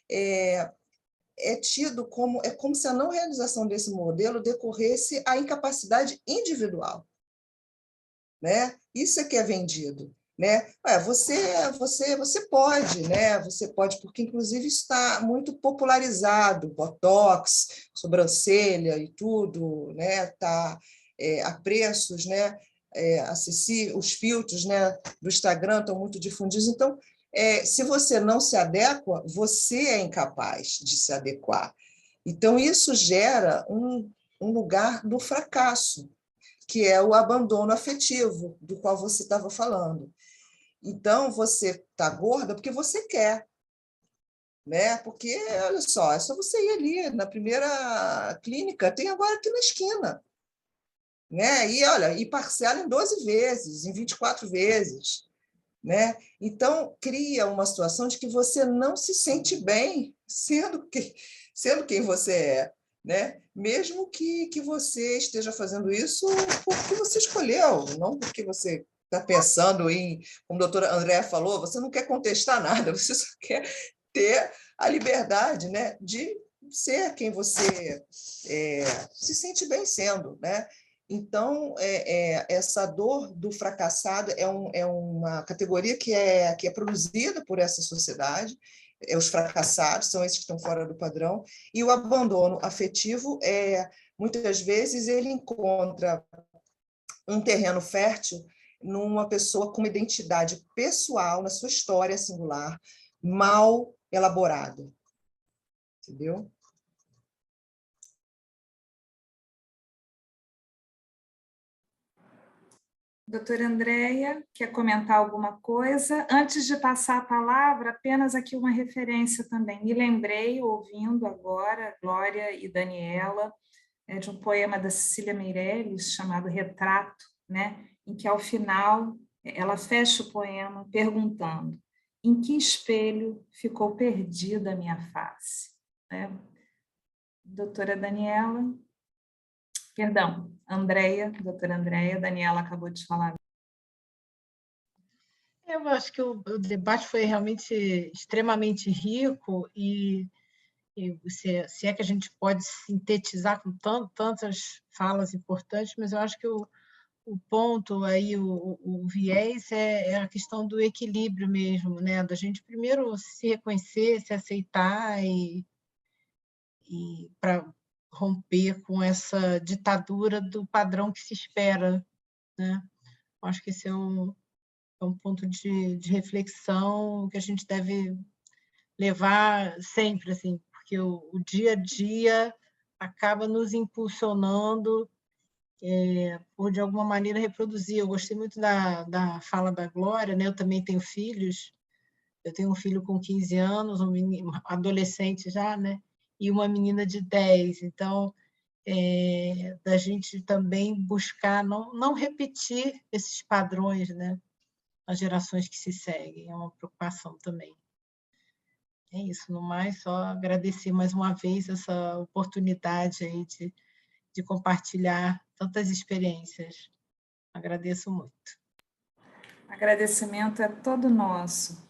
é tido como se a não realização desse modelo decorresse a incapacidade individual, né? Isso é que é vendido, né? Você pode, né? Você pode, porque inclusive está muito popularizado, botox, sobrancelha e tudo, né? Tá a preços, né? Acessíveis, os filtros, né, do Instagram estão muito difundidos. Então, se você não se adequa, você é incapaz de se adequar. Então, isso gera um lugar do fracasso, que é o abandono afetivo, do qual você estava falando. Então, você está gorda porque você quer. né? Porque, olha só, é só você ir ali na primeira clínica, tem agora aqui na esquina, né? E, olha, e parcela em 12 vezes, em 24 vezes, né? Então, cria uma situação de que você não se sente bem sendo quem você é, né? Mesmo que você esteja fazendo isso porque você escolheu, não porque você está pensando em, como a doutora Andréa falou, você não quer contestar nada, você só quer ter a liberdade, né, de ser quem você se sente bem sendo, né? Então, essa dor do fracassado é uma categoria que é produzida por essa sociedade. Os fracassados são esses que estão fora do padrão, e o abandono afetivo, muitas vezes, ele encontra um terreno fértil numa pessoa com uma identidade pessoal, na sua história singular, mal elaborada. Entendeu? Doutora Andréia, quer comentar alguma coisa? Antes de passar a palavra, apenas aqui uma referência também. Me lembrei, ouvindo agora, Glória e Daniela, de um poema da Cecília Meirelles, chamado Retrato, né? Em que, ao final, ela fecha o poema perguntando: em que espelho ficou perdida a minha face? Né? Doutora Daniela, perdão, Andréia, doutora Andréia, Daniela acabou de falar. Eu acho que o debate foi realmente extremamente rico e se é que a gente pode sintetizar com tantas falas importantes, mas eu acho que o ponto aí, o viés é a questão do equilíbrio mesmo, né? Da gente primeiro se reconhecer, se aceitar e para romper com essa ditadura do padrão que se espera, né? Acho que esse é um ponto de reflexão que a gente deve levar sempre, assim, porque o dia a dia acaba nos impulsionando por, de alguma maneira, reproduzir. Eu gostei muito da fala da Glória, né? Eu também tenho filhos, eu tenho um filho com 15 anos, um menino, adolescente já, né? E uma menina de 10. Então, da gente também buscar não repetir esses padrões, né? As gerações que se seguem, é uma preocupação também. É isso, no mais, só agradecer mais uma vez essa oportunidade aí de compartilhar tantas experiências. Agradeço muito. Agradecimento é todo nosso.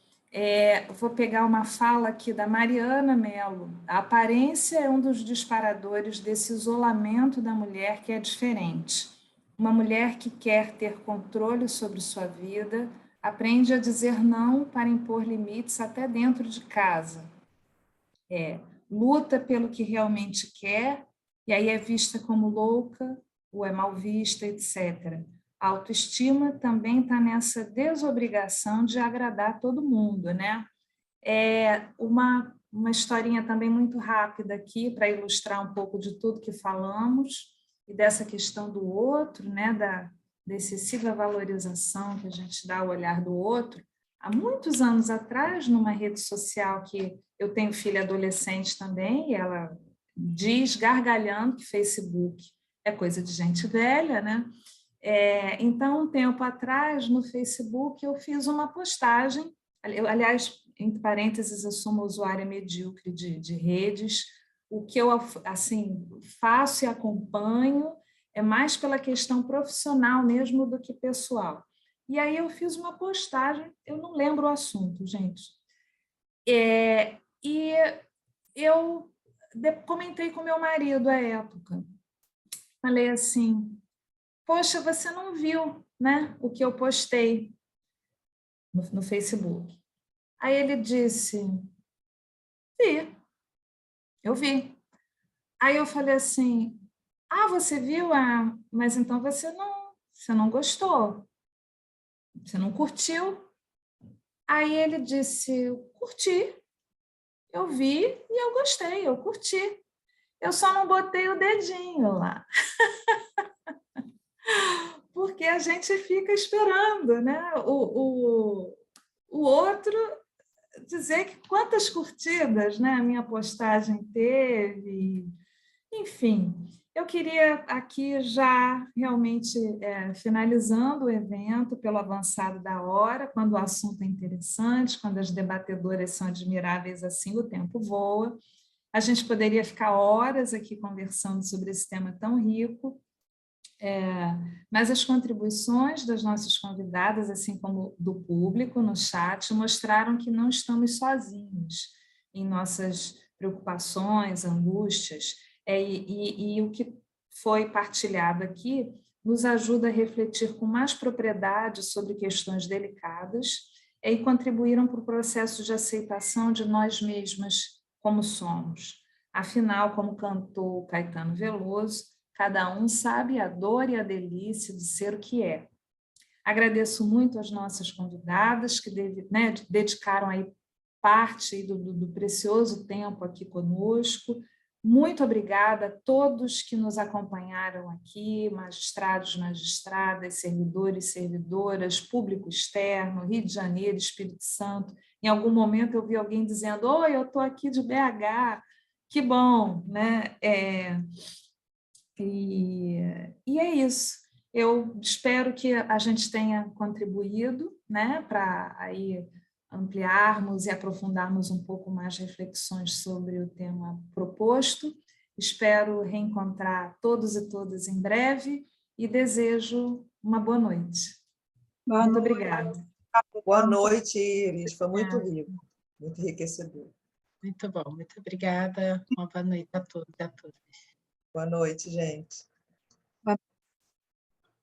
Vou pegar uma fala aqui da Mariana Mello. A aparência é um dos disparadores desse isolamento da mulher que é diferente. Uma mulher que quer ter controle sobre sua vida aprende a dizer não para impor limites até dentro de casa. Luta pelo que realmente quer, e aí é vista como louca, ou é mal vista, etc. A autoestima também está nessa desobrigação de agradar todo mundo, né? Uma historinha também muito rápida aqui, para ilustrar um pouco de tudo que falamos, e dessa questão do outro, né? Da excessiva valorização que a gente dá ao olhar do outro. Há muitos anos atrás, numa rede social que eu tenho filha adolescente também, e ela diz, gargalhando, que Facebook é coisa de gente velha, né? Então, um tempo atrás, no Facebook, eu fiz uma postagem, aliás, entre parênteses, eu sou uma usuária medíocre de redes, o que eu assim, faço e acompanho é mais pela questão profissional mesmo do que pessoal. E aí eu fiz uma postagem, eu não lembro o assunto, gente. E eu comentei com meu marido à época. Falei assim: poxa, você não viu, né, o que eu postei no Facebook. Aí ele disse: vi, eu vi. Aí eu falei assim: ah, você viu? Ah, mas então você não gostou, você não curtiu. Aí ele disse: curti, eu vi e eu gostei, eu curti. Eu só não botei o dedinho lá. Porque a gente fica esperando, né? O outro dizer que quantas curtidas, né, a minha postagem teve, enfim. Eu queria aqui já realmente finalizando o evento pelo avançado da hora, quando o assunto é interessante, quando as debatedoras são admiráveis assim, o tempo voa. A gente poderia ficar horas aqui conversando sobre esse tema tão rico, mas as contribuições das nossas convidadas, assim como do público no chat, mostraram que não estamos sozinhos em nossas preocupações, angústias, e o que foi partilhado aqui nos ajuda a refletir com mais propriedade sobre questões delicadas e contribuíram para o processo de aceitação de nós mesmas como somos. Afinal, como cantou Caetano Veloso, cada um sabe a dor e a delícia de ser o que é. Agradeço muito às nossas convidadas que dedicaram aí parte do precioso tempo aqui conosco. Muito obrigada a todos que nos acompanharam aqui, magistrados, magistradas, servidores, servidoras, público externo, Rio de Janeiro, Espírito Santo. Em algum momento eu vi alguém dizendo: "Oi, eu estou aqui de BH". Que bom, né? E é isso. Eu espero que a gente tenha contribuído, né, para aí ampliarmos e aprofundarmos um pouco mais reflexões sobre o tema proposto. Espero reencontrar todos e todas em breve e desejo uma boa noite. Muito obrigada. Boa noite, Iris. Foi muito rico, muito enriquecedor. Muito bom, muito obrigada. Uma boa noite a todos e a todas. Boa noite, gente.